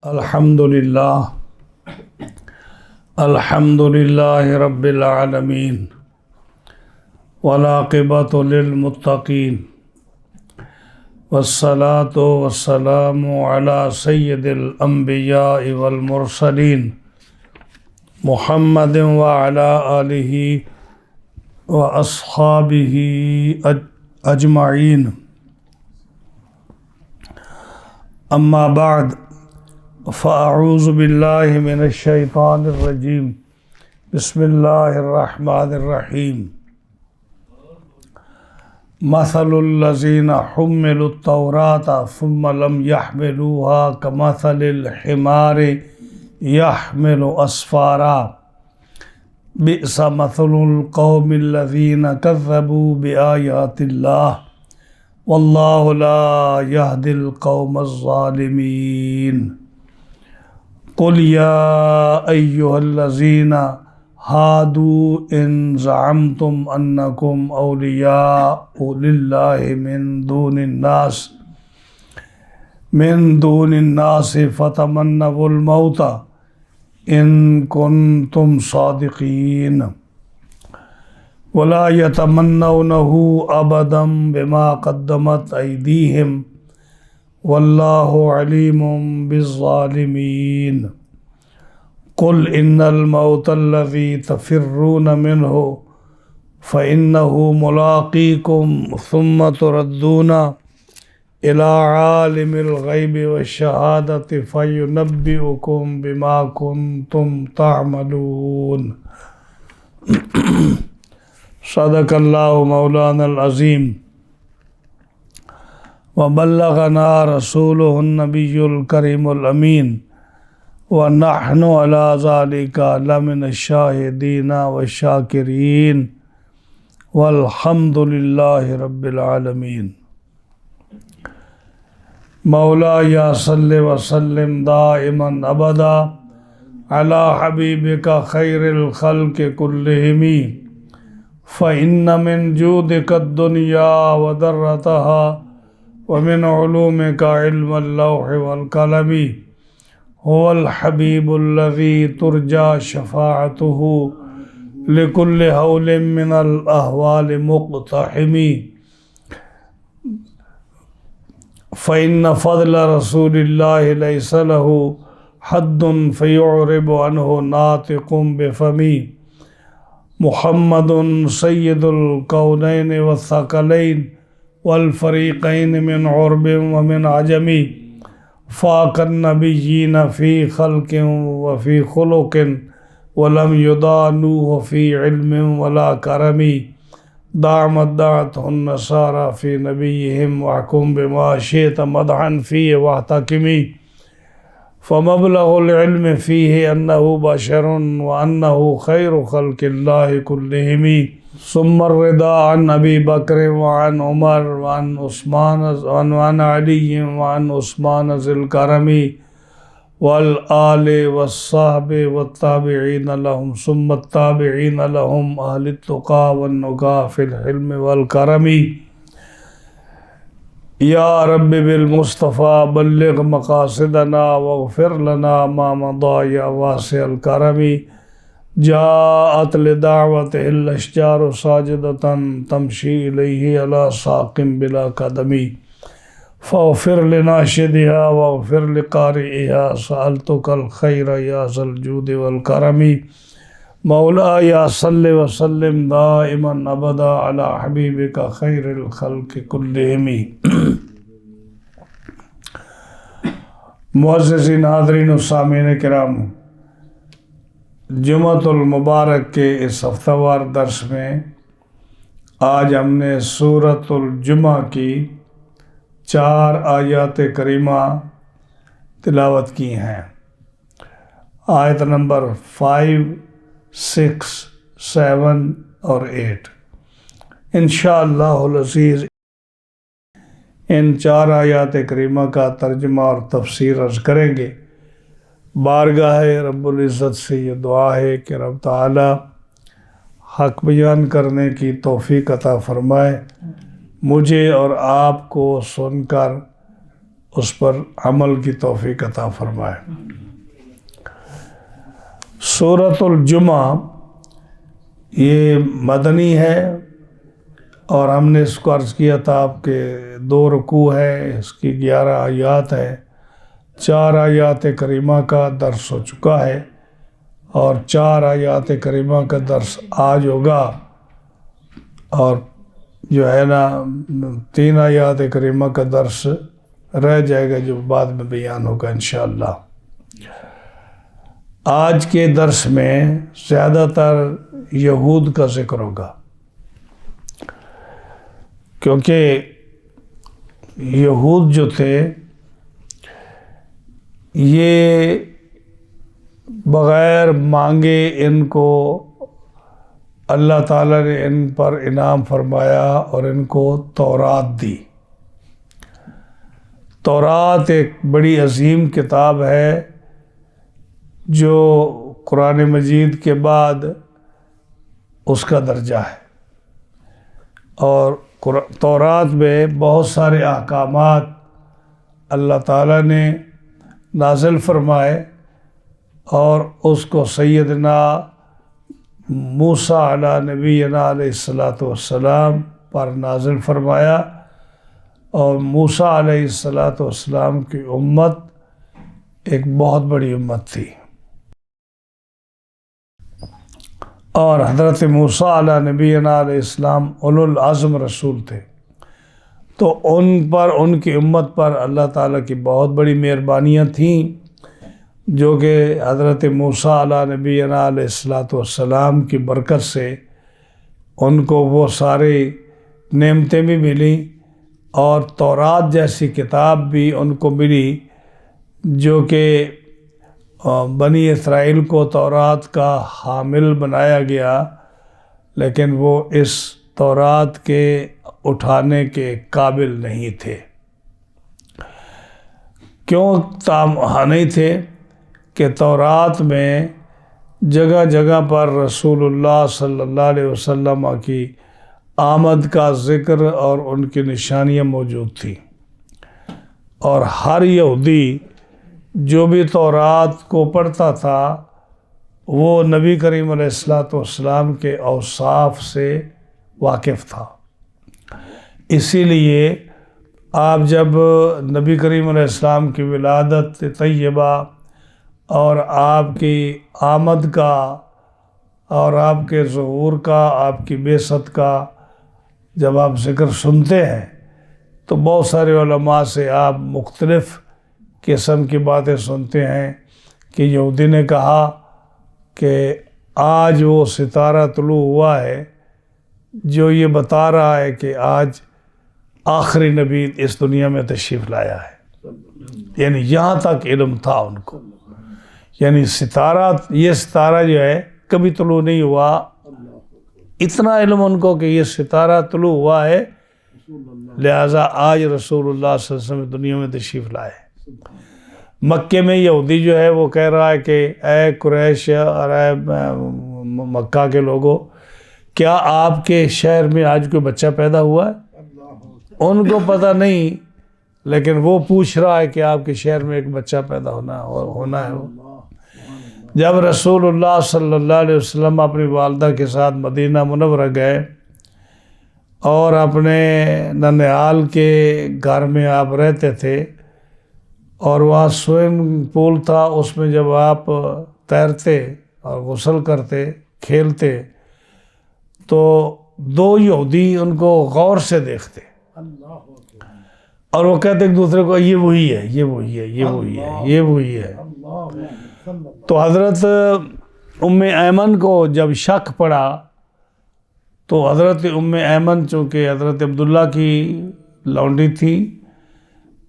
الحمد لله رب العالمين والعاقبة للمتقين والصلاة والسلام على سيد الأنبياء والمرسلين محمد وعلى آله وأصحابه أجمعين. أما بعد فأعوذ بالله من الشيطان الرجيم. بسم الله الرحمن الرحيم. مثل الذين حملوا التوراة ثم لم يحملوها كمثل الحمار يحمل أسفارا بئس مثل القوم الذين كذبوا بآيات الله والله لا يهدي القوم الظالمين. قل يا أيها الذين هادوا إن زعمتم أنكم أولياء لله من دون الناس فتمنوا الموت إن كنتم صادقين ولا يتمنونه أبدا بما قدمت أيديهم والله عليم بالظالمين. قل إن الموت الذي تفرون منه فإنه ملاقيكم ثم تردون إلى عالم الغيب والشهادة فينبئكم بما كنتم تعملون. صدق اللہ مولانا العظیم وبلغنا رسولہ النبی الکریم الامین ونحن علی ذلک لمن الشاہدین والشاکرین والحمد للہ رب العالمین. مولاي صل وسلم دائما ابدا علی حبیبک خیر الخلق کلہم فإن من جودك الدنيا وذرتها ومن علومك علم اللوح والقلم هو الحبيب الذي ترجى شفاعته لكل هول من الأهوال مقتحم. فإن فضل رسول الله ليس له حد فيعرب عنه ناطق بفمي. محمد سید الکونین والثقلین والفریقین من عرب ومن عجم فاق النبیین فی خلق وفی خلق ولم یضانوه فی علم ولا کرم. دعمت دعته النصارى في نبيهم واحكم بما شئت مدحا فيه واحتكمي. فمبلغ العلم فيه أنه بشر وأنه خير خلق الله كلهم. ثم الرضا عن أبي بكر وعن عمر وعن عثمان وعن علي وعن عثمان ذي الكرم والآل والصحب والتابعين لهم ثم التابعين لهم أهل التقى والنقى في الحلم والكرم. یا رب بالمصطفیٰ بلغ مقاصدنا واغفر لنا ما مضى یا واسع الکرم. جاءت لدعوته الاشجار ساجدة تمشي إليه على ساق بلا قدم فاغفر لناشدها واغفر لقارئها سألتك الخير يا ذا الجود والكرم. مولاي صل وسلم دائما ابدا على حبیبک خیر الخلق کلہم. معززین حاضرین و سامعین کرام، جمعۃ المبارک کے اس ہفتہ وار درس میں آج ہم نے سورۃ الجمعہ کی 4 آیات کریمہ تلاوت کی ہیں. آیت نمبر 5 6 7 اور 8. انشاءاللہ العزیز ان 4 آیات کریمہ کا ترجمہ اور تفسیر عرض کریں گے. بارگاہ رب العزت سے یہ دعا ہے کہ رب تعالی حق بیان کرنے کی توفیق عطا فرمائے. مجھے اور آپ کو سن کر اس پر عمل کی توفیق عطا فرمائے۔ سورۃ الجمعہ یہ مدنی ہے، اور ہم نے اس کو عرض کیا تھا آپ کے 2 رکوع ہے، اس کی 11 آیات ہے، 4 آیات کریمہ کا درس ہو چکا ہے، اور 4 آیات کریمہ کا درس آج ہوگا، اور جو ہے نا 3 آیات کریمہ کا درس رہ جائے گا جو بعد میں بیان ہوگا انشاءاللہ۔ آج کے درس میں زیادہ تر یہود کا ذکر ہوگا، کیونکہ یہود جو تھے یہ بغیر مانگے ان کو اللہ تعالیٰ نے ان پر انعام فرمایا اور ان کو تورات دی۔ تورات ایک بڑی عظیم کتاب ہے جو قرآن مجید کے بعد اس کا درجہ ہے، اور تورات میں بہت سارے احکامات اللہ تعالیٰ نے نازل فرمائے، اور اس کو سیدنا موسیٰ علیہ نبینا علیہ السلام پر نازل فرمایا، اور موسیٰ علیہ السلام کی امت ایک بہت بڑی امت تھی، اور حضرت موسیٰ علیہ نبینا علیہ السلام اولو العزم رسول تھے، تو ان پر، ان کی امت پر اللہ تعالیٰ کی بہت بڑی مہربانیاں تھیں، جو کہ حضرت موسیٰ علیہ نبینا علیہ السلام کی برکت سے ان کو وہ سارے نعمتیں بھی ملیں، اور تورات جیسی کتاب بھی ان کو ملی، جو کہ بنی اسرائیل کو تورات کا حامل بنایا گیا، لیکن وہ اس تورات کے اٹھانے کے قابل نہیں تھے۔ کیوں نہیں تھے؟ کہ تورات میں جگہ جگہ پر رسول اللہ صلی اللہ علیہ وسلم کی آمد کا ذکر اور ان کی نشانیاں موجود تھیں، اور ہر یہودی جو بھی تورات کو پڑھتا تھا وہ نبی کریم علیہ السلام کے اوصاف سے واقف تھا۔ اسی لیے آپ جب نبی کریم علیہ السلام کی ولادت طیبہ اور آپ کی آمد کا اور آپ کے ظہور کا، آپ کی بعثت کا جب آپ ذکر سنتے ہیں تو بہت سارے علماء سے آپ مختلف قسم کی باتیں سنتے ہیں، کہ یہودی نے کہا کہ آج وہ ستارہ طلوع ہوا ہے جو یہ بتا رہا ہے کہ آج آخری نبی اس دنیا میں تشریف لایا ہے، یعنی یہاں تک علم تھا ان کو، یعنی یہ ستارہ جو ہے کبھی طلوع نہیں ہوا، اتنا علم ان کو کہ یہ ستارہ طلوع ہوا ہے، لہٰذا آج رسول اللہ صلی اللہ علیہ وسلم دنیا میں تشریف لائے۔ مکے میں یہودی جو ہے وہ کہہ رہا ہے کہ اے قریش اور اے مکہ کے لوگوں، کیا آپ کے شہر میں آج کوئی بچہ پیدا ہوا ہے؟ ان کو پتہ نہیں، لیکن وہ پوچھ رہا ہے کہ آپ کے شہر میں ایک بچہ پیدا ہونا ہے۔ جب رسول اللہ صلی اللہ علیہ وسلم اپنی والدہ کے ساتھ مدینہ منورہ گئے، اور اپنے ننیال کے گھر میں آپ رہتے تھے، اور وہاں سوئمنگ پول تھا، اس میں جب آپ تیرتے اور غسل کرتے، کھیلتے، تو 2 یہودی ان کو غور سے دیکھتے، اور وہ کہتے ایک دوسرے کو یہ وہی ہے، یہ وہی ہے، یہ وہی ہے، یہ وہی ہے۔ تو حضرت ام ایمن کو جب شک پڑا، تو حضرت ام ایمن چونکہ حضرت عبداللہ کی لونڈی تھی،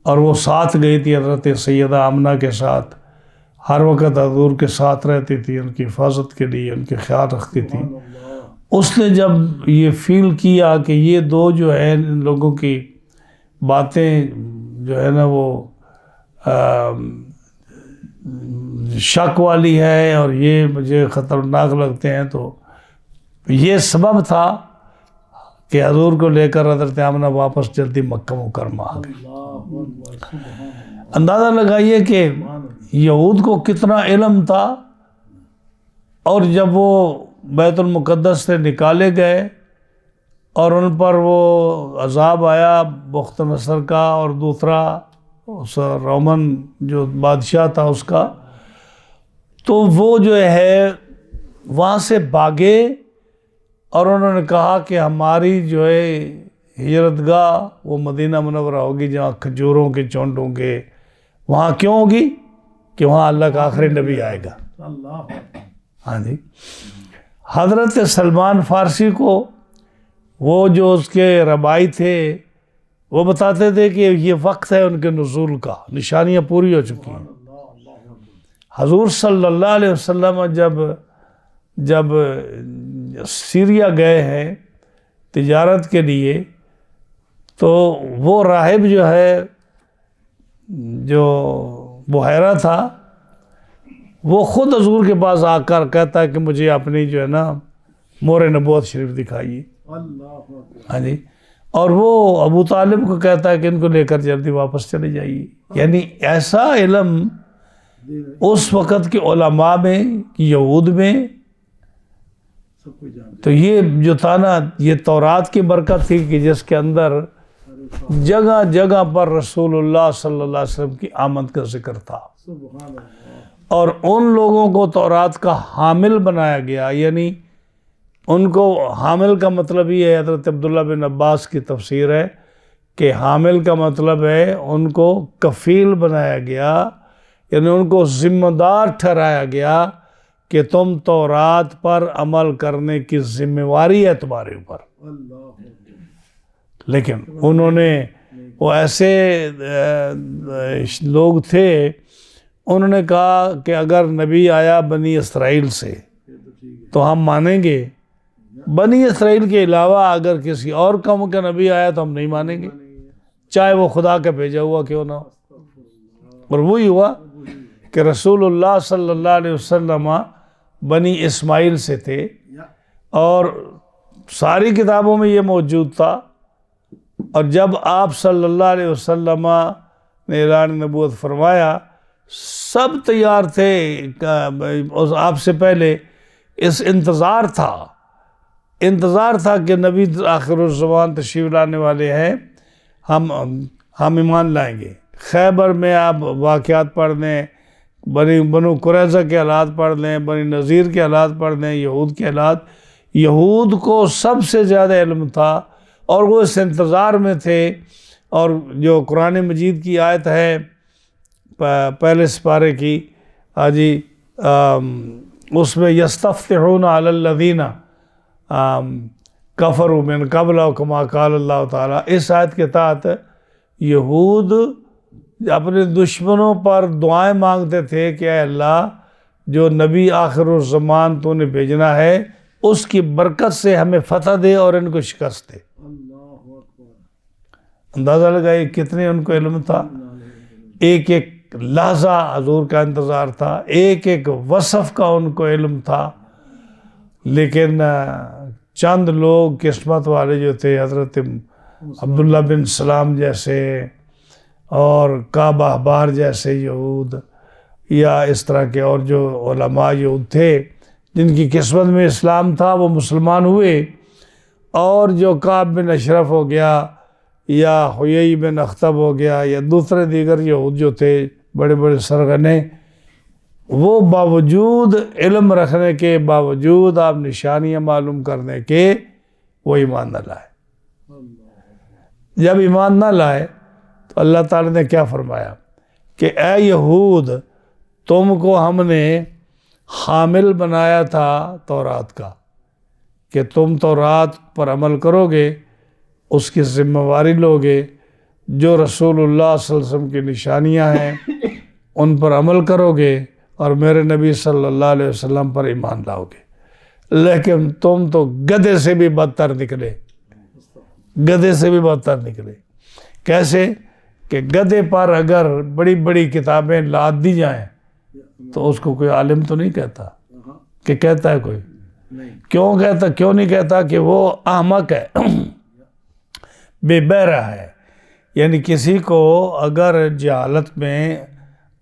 اور وہ ساتھ گئی تھی حضرت سیدہ آمنہ کے ساتھ، ہر وقت حضور کے ساتھ رہتی تھی، ان کی حفاظت کے لیے ان کے خیال رکھتی تھی۔ اس نے جب یہ فیل کیا کہ یہ 2 جو ہے ان لوگوں کی باتیں جو ہے نا وہ شک والی ہے، اور یہ مجھے خطرناک لگتے ہیں، تو یہ سبب تھا کہ حضور کو لے کر حضرت آمنہ واپس جلدی مکہ مکرمہ آ گئی۔ اندازہ لگائیے کہ یہود کو کتنا علم تھا، اور جب وہ بیت المقدس سے نکالے گئے اور ان پر وہ عذاب آیا بخت نصر کا اور دوسرا اس رومن جو بادشاہ تھا اس کا، تو وہ جو ہے وہاں سے بھاگے اور انہوں نے کہا کہ ہماری جو ہے ہجرت گاہ وہ مدینہ منورہ ہوگی جہاں کھجوروں کے چونٹوں کے، وہاں کیوں ہوگی کہ وہاں اللہ کا آخری نبی آئے گا۔ ہاں جی، حضرت سلمان فارسی کو وہ جو اس کے ربائی تھے وہ بتاتے تھے کہ یہ وقت ہے ان کے نزول کا، نشانیاں پوری ہو چکی ہیں۔ حضور صلی اللہ علیہ وسلم جب سیریا گئے ہیں تجارت کے لیے، تو وہ راہب جو ہے جو بحیرہ تھا وہ خود حضور کے پاس آ کر کہتا ہے کہ مجھے اپنی جو ہے نا مہر نبوت شریف دکھائیے۔ ہاں جی، اور وہ ابو طالب کو کہتا ہے کہ ان کو لے کر جلدی واپس چلے جائیے۔ یعنی ایسا علم اس وقت کے علماء میں، یہود میں، تو یہ جو تھا نا یہ تورات کی برکت تھی کہ جس کے اندر جگہ جگہ پر رسول اللہ صلی اللہ علیہ وسلم کی آمد کا ذکر تھا، اور ان لوگوں کو تورات کا حامل بنایا گیا۔ یعنی ان کو حامل کا مطلب یہ ہے، حضرت عبداللہ بن عباس کی تفسیر ہے کہ حامل کا مطلب ہے ان کو کفیل بنایا گیا، یعنی ان کو ذمہ دار ٹھہرایا گیا کہ تم تورات پر عمل کرنے کی ذمہ واری ہے تمہارے اوپر۔ لیکن انہوں نے، وہ ایسے لوگ تھے، انہوں نے کہا کہ اگر نبی آیا بنی اسرائیل سے تو ہم مانیں گے، بنی اسرائیل کے علاوہ اگر کسی اور قوم کا نبی آیا تو ہم نہیں مانیں گے، چاہے وہ خدا کا بھیجا ہوا کیوں نہ ہو۔ اور وہی ہوا کہ رسول اللہ صلی اللہ علیہ وسلم بنی اسماعیل سے تھے، اور ساری کتابوں میں یہ موجود تھا، اور جب آپ صلی اللہ علیہ وسلم نے اعلان نبوت فرمایا سب تیار تھے، آپ سے پہلے اس انتظار تھا کہ نبی آخر الزمان تشریف لانے والے ہیں، ہم ایمان لائیں گے۔ خیبر میں آپ واقعات پڑھ لیں، بنو قریظہ کے حالات پڑھ لیں، بنی نذیر کے حالات پڑھ لیں، یہود کے حالات، یہود کو سب سے زیادہ علم تھا اور وہ اس انتظار میں تھے۔ اور جو قرآن مجید کی آیت ہے پہلے سپارے کی، اس میں یستفتحون علی الذین کفروا من قبل کما قال اللہ تعالیٰ، اس آیت کے تحت یہود اپنے دشمنوں پر دعائیں مانگتے تھے کہ اے اللہ جو نبی آخر الزمان تو نے بھیجنا ہے اس کی برکت سے ہمیں فتح دے اور ان کو شکست دے۔ اندازہ لگائے کتنے ان کو علم تھا، ایک ایک لحظہ حضور کا انتظار تھا، ایک ایک وصف کا ان کو علم تھا۔ لیکن چند لوگ قسمت والے جو تھے، حضرت عبداللہ بن سلام جیسے اور کعب احبار جیسے یہود، یا اس طرح کے اور جو علماء یہود تھے جن کی قسمت میں اسلام تھا، وہ مسلمان ہوئے، اور جو کعب بن اشرف ہو گیا یا حیی بن اخطب ہو گیا یا دوسرے دیگر یہود جو تھے بڑے بڑے سرغنے، وہ باوجود علم رکھنے کے باوجود، آپ نشانیاں معلوم کرنے کے، وہ ایمان نہ لائے۔ جب ایمان نہ لائے تو اللہ تعالیٰ نے کیا فرمایا کہ اے یہود، تم کو ہم نے حامل بنایا تھا تورات کا، کہ تم تورات پر عمل کرو گے، اس کی ذمہ واری لوگے، جو رسول اللہ صلی اللہ علیہ وسلم کی نشانیاں ہیں ان پر عمل کرو گے، اور میرے نبی صلی اللہ علیہ وسلم پر ایمان لاؤ گے۔ لیکن تم تو گدھے سے بھی بدتر نکلے، گدھے سے بھی بدتر نکلے۔ کیسے کہ گدھے پر اگر بڑی بڑی کتابیں لاد دی جائیں تو اس کو کوئی عالم تو نہیں کہتا، کہ کہتا ہے کوئی؟ کیوں کہتا؟ کیوں نہیں کہتا؟ کہ وہ احمق ہے، بے بہرہ ہے، یعنی کسی کو اگر جہالت میں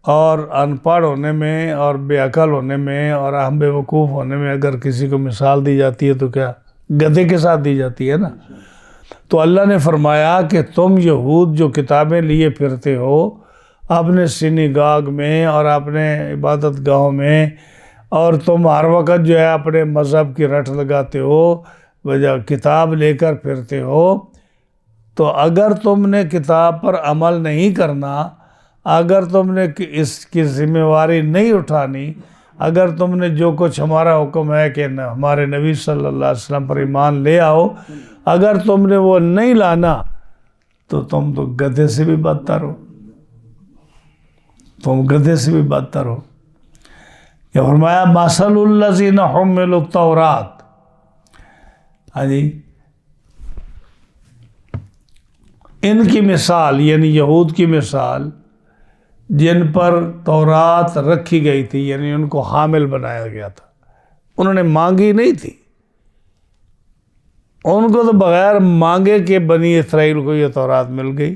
اور ان پڑھ ہونے میں اور بے عقل ہونے میں اور اہم بے وقوف ہونے میں اگر کسی کو مثال دی جاتی ہے تو کیا گدھے کے ساتھ دی جاتی ہے نا. تو اللہ نے فرمایا کہ تم یہود جو کتابیں لیے پھرتے ہو اپنے سینیگاگ میں اور اپنے عبادت گاہوں میں، اور تم ہر وقت جو ہے اپنے مذہب کی رٹ لگاتے ہو، وجہ کتاب لے کر پھرتے ہو، تو اگر تم نے کتاب پر عمل نہیں کرنا، اگر تم نے اس کی ذمہ داری نہیں اٹھانی، اگر تم نے جو کچھ ہمارا حکم ہے کہ ہمارے نبی صلی اللہ علیہ وسلم پر ایمان لے آؤ، اگر تم نے وہ نہیں لانا تو تم تو گدھے سے بھی بدتر ہو، تم گدھے سے بھی بدتر ہو. کہ فرمایا مثل الذین حملوا التوراۃ، ہاں جی، ان کی مثال یعنی یہود کی مثال جن پر تورات رکھی گئی تھی، یعنی ان کو حامل بنایا گیا تھا، انہوں نے مانگی نہیں تھی، ان کو تو بغیر مانگے کہ بنی اسرائیل کو یہ تورات مل گئی.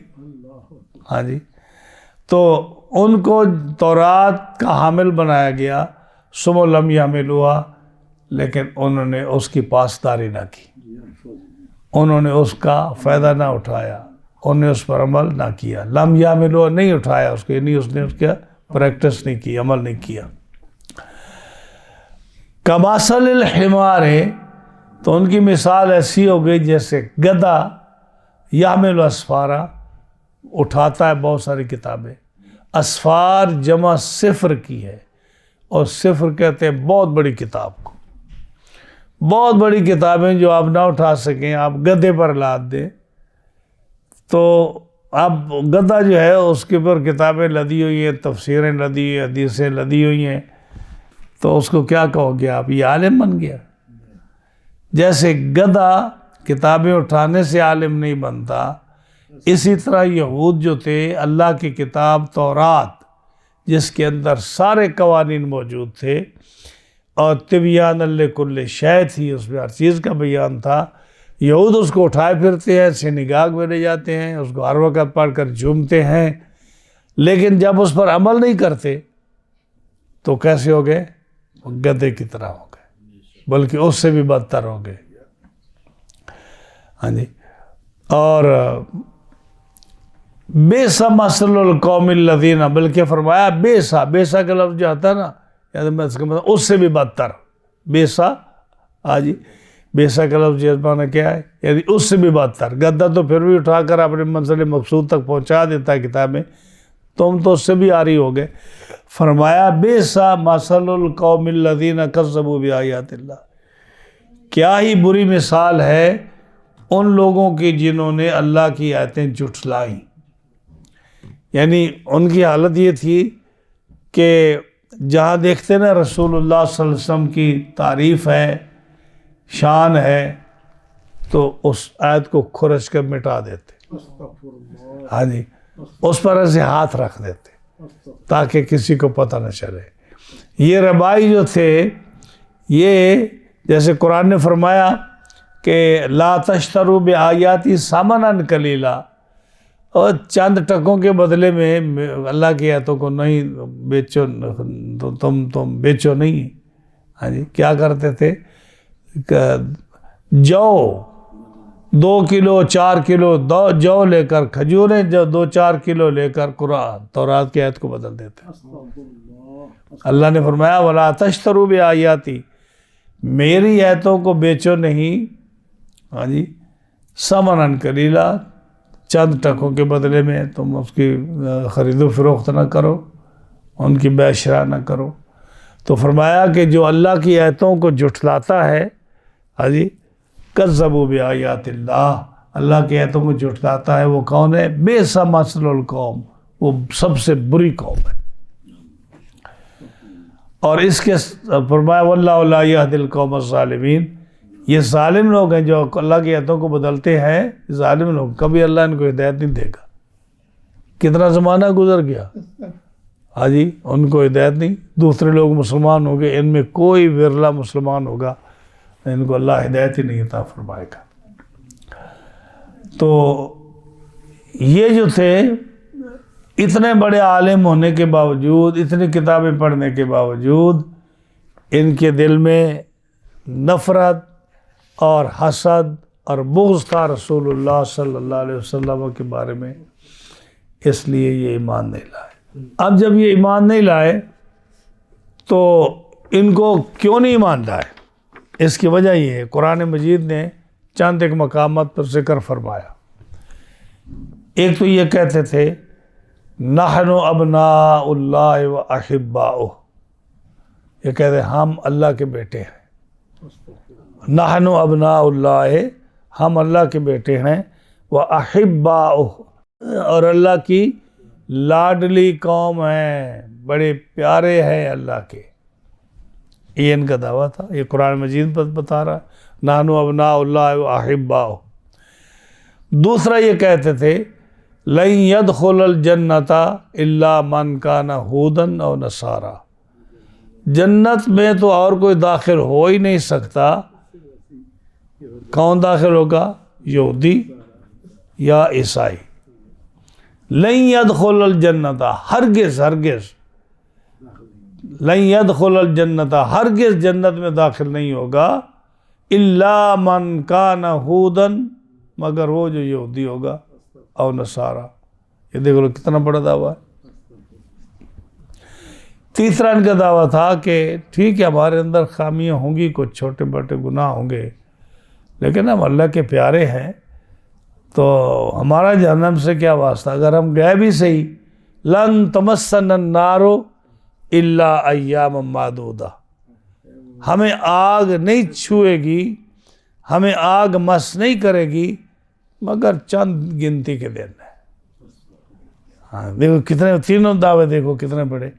ہاں جی، تو ان کو تورات کا حامل بنایا گیا، ثم لم یحملوها، لیکن انہوں نے اس کی پاسداری نہ کی، انہوں نے اس کا فائدہ نہ اٹھایا، انہوں نے اس پر عمل نہ کیا. لم یحملوها نہیں اٹھایا اس کو، یعنی اس نے اس کا پریکٹس نہیں کی، عمل نہیں کیا. کمثل الحمار، تو ان کی مثال ایسی ہو گئی جیسے گدھا یحمل اسفارا، اٹھاتا ہے بہت ساری کتابیں. اسفار جمع صفر کی ہے، اور صفر کہتے ہیں بہت بڑی کتاب کو. بہت بڑی کتابیں جو آپ نہ اٹھا سکیں، آپ گدھے پر لاد دیں، تو اب گدھا جو ہے اس کے اوپر کتابیں لدی ہوئی ہیں، تفسیریں لدی ہوئی ہیں، حدیثیں لدی ہوئی ہیں، تو اس کو کیا کہو گے آپ؟ یہ عالم بن گیا. جیسے گدھا کتابیں اٹھانے سے عالم نہیں بنتا، اسی طرح یہود جو تھے اللہ کی کتاب تورات جس کے اندر سارے قوانین موجود تھے اور طبیان لکل شے تھی، اس میں ہر چیز کا بیان تھا، یہود اس کو اٹھائے پھرتے ہیں، سینیگاگ میں لے جاتے ہیں، اس کو ہر وقت پڑھ کر جھومتے ہیں، لیکن جب اس پر عمل نہیں کرتے تو کیسے ہو گئے؟ گدھے کی طرح ہو گئے، بلکہ اس سے بھی بدتر ہو گئے. ہاں جی، اور بئس مثل القوم الذین، بلکہ فرمایا بیسا، بیسا کا لفظ جو آتا ہے نا، یعنی اس کا مطلب اس سے بھی بدتر. بیسا، ہاں جی، بیسا کا لفظ معنی کیا ہے؟ یعنی اس سے بھی بدتر. گدھا تو پھر بھی اٹھا کر اپنے منزل مقصود تک پہنچا دیتا ہے کتابیں، تم تو اس سے بھی آری ہو گئے. فرمایا بیسا مثل القوم الذین کذبوا بآیات اللہ، کیا ہی بری مثال ہے ان لوگوں کی جنہوں نے اللہ کی آیتیں جھٹلائیں. یعنی ان کی حالت یہ تھی کہ جہاں دیکھتے نا رسول اللہ صلی اللہ علیہ وسلم کی تعریف ہے، شان ہے، تو اس آیت کو کھرچ کر مٹا دیتے. ہاں جی، اس پر ایسے ہاتھ رکھ دیتے تاکہ کسی کو پتہ نہ چلے. یہ ربائی جو تھے، یہ جیسے قرآن نے فرمایا کہ لا تشتروا بآیاتی ثمنا قلیلا، اور چند ٹکوں کے بدلے میں اللہ کی آیتوں کو نہیں بیچو، تم بیچو نہیں. ہاں جی، کیا کرتے تھے؟ جو 2 کلو 4 کلو جو لے کر، کھجوریں جو 2-4 کلو لے کر قرآن تورات کی آیت کو بدل دیتے. اللہ نے فرمایا وَلَا تَشْتَرُوا بِآیَاتِی، میری آیتوں کو بیچو نہیں. ہاں جی، ثمناً قلیلا، چند ٹکوں کے بدلے میں تم اس کی خرید و فروخت نہ کرو، ان کی بیع شراء نہ کرو. تو فرمایا کہ جو اللہ کی آیتوں کو جھٹلاتا ہے، ہاں جی، کذبوا بآیات اللہ، اللہ کی آیتوں کو جھٹلاتا ہے، وہ کون ہے؟ بئس مثل القوم، وہ سب سے بری قوم ہے. اور اس کے فرمایا واللہ لا یہدی القوم الظالمین، یہ ظالم لوگ ہیں جو اللہ کی آیتوں کو بدلتے ہیں، ظالم لوگ، کبھی اللہ ان کو ہدایت نہیں دے گا. کتنا زمانہ گزر گیا، ہاں جی، ان کو ہدایت نہیں. دوسرے لوگ مسلمان ہو گئے، ان میں کوئی ورلہ مسلمان ہوگا، ان کو اللہ ہدایت ہی نہیں عطا فرمائے گا. تو یہ جو تھے اتنے بڑے عالم ہونے کے باوجود، اتنی کتابیں پڑھنے کے باوجود، ان کے دل میں نفرت اور حسد اور بغض تھا رسول اللہ صلی اللہ علیہ وسلم کے بارے میں، اس لیے یہ ایمان نہیں لائے۔ اب جب یہ ایمان نہیں لائے تو ان کو کیوں نہیں ایمان لائے؟ اس کی وجہ یہ ہے، قرآن مجید نے چند ایک مقامات پر ذکر فرمایا۔ ایک تو یہ کہتے تھے نحن ابناء اللہ و احباؤہ، یہ کہتے ہیں ہم اللہ کے بیٹے ہیں، نحن ابناء اللہ، ہم اللہ کے بیٹے ہیں، و احباؤہ، اور اللہ کی لاڈلی قوم ہیں، بڑے پیارے ہیں اللہ کے۔ یہ ان کا دعویٰ تھا، یہ قرآن مجید پر بتا رہا ہے، نحن ابناء اللہ و احباؤہ۔ دوسرا یہ کہتے تھے لن يدخل الجنت الا من کان ہودا او نصارا، جنت میں تو اور کوئی داخل ہو ہی نہیں سکتا، کون داخل ہوگا؟ یہودی یا عیسائی۔ لن يدخل الجنت، ہرگز لن يدخل الجنت، ہرگز جنت میں داخل نہیں ہوگا، الا من کان ہودا، مگر وہ جو یہودی ہوگا، او نصارا۔ یہ دیکھ لو کتنا بڑا دعویٰ ہے۔ تیسرا ان کا دعویٰ تھا کہ ٹھیک ہے ہمارے اندر خامیاں ہوں گی، کچھ چھوٹے بڑے گناہ ہوں گے، لیکن ہم اللہ کے پیارے ہیں، تو ہمارا جہنم سے کیا واسطہ؟ اگر ہم گئے بھی صحیح، لن تمسنا النار الا ایام معدودہ، ہمیں آگ نہیں چھوئے گی، ہمیں آگ مس نہیں کرے گی مگر چند گنتی کے دن ہے۔ ہاں دیکھو کتنے تینوں دعوے، دیکھو کتنے بڑے،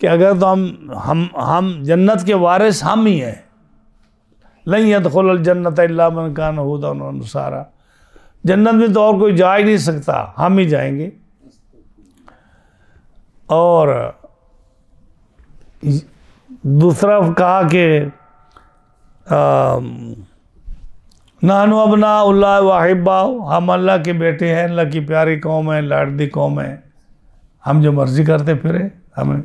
کہ اگر تو ہم جنت کے وارث ہم ہی ہیں، لن يدخل الجنت الا من کان ہودا و نصارا، جنت میں تو اور کوئی جا ہی نہیں سکتا، ہم ہی جائیں گے۔ اور دوسرا کہا کہ نحن ابناء اللہ و احباؤہ، ہم اللہ کے بیٹے ہیں، اللہ کی پیاری قوم ہے، لاڈلی قوم ہے، ہم جو مرضی کرتے پھرے ہمیں۔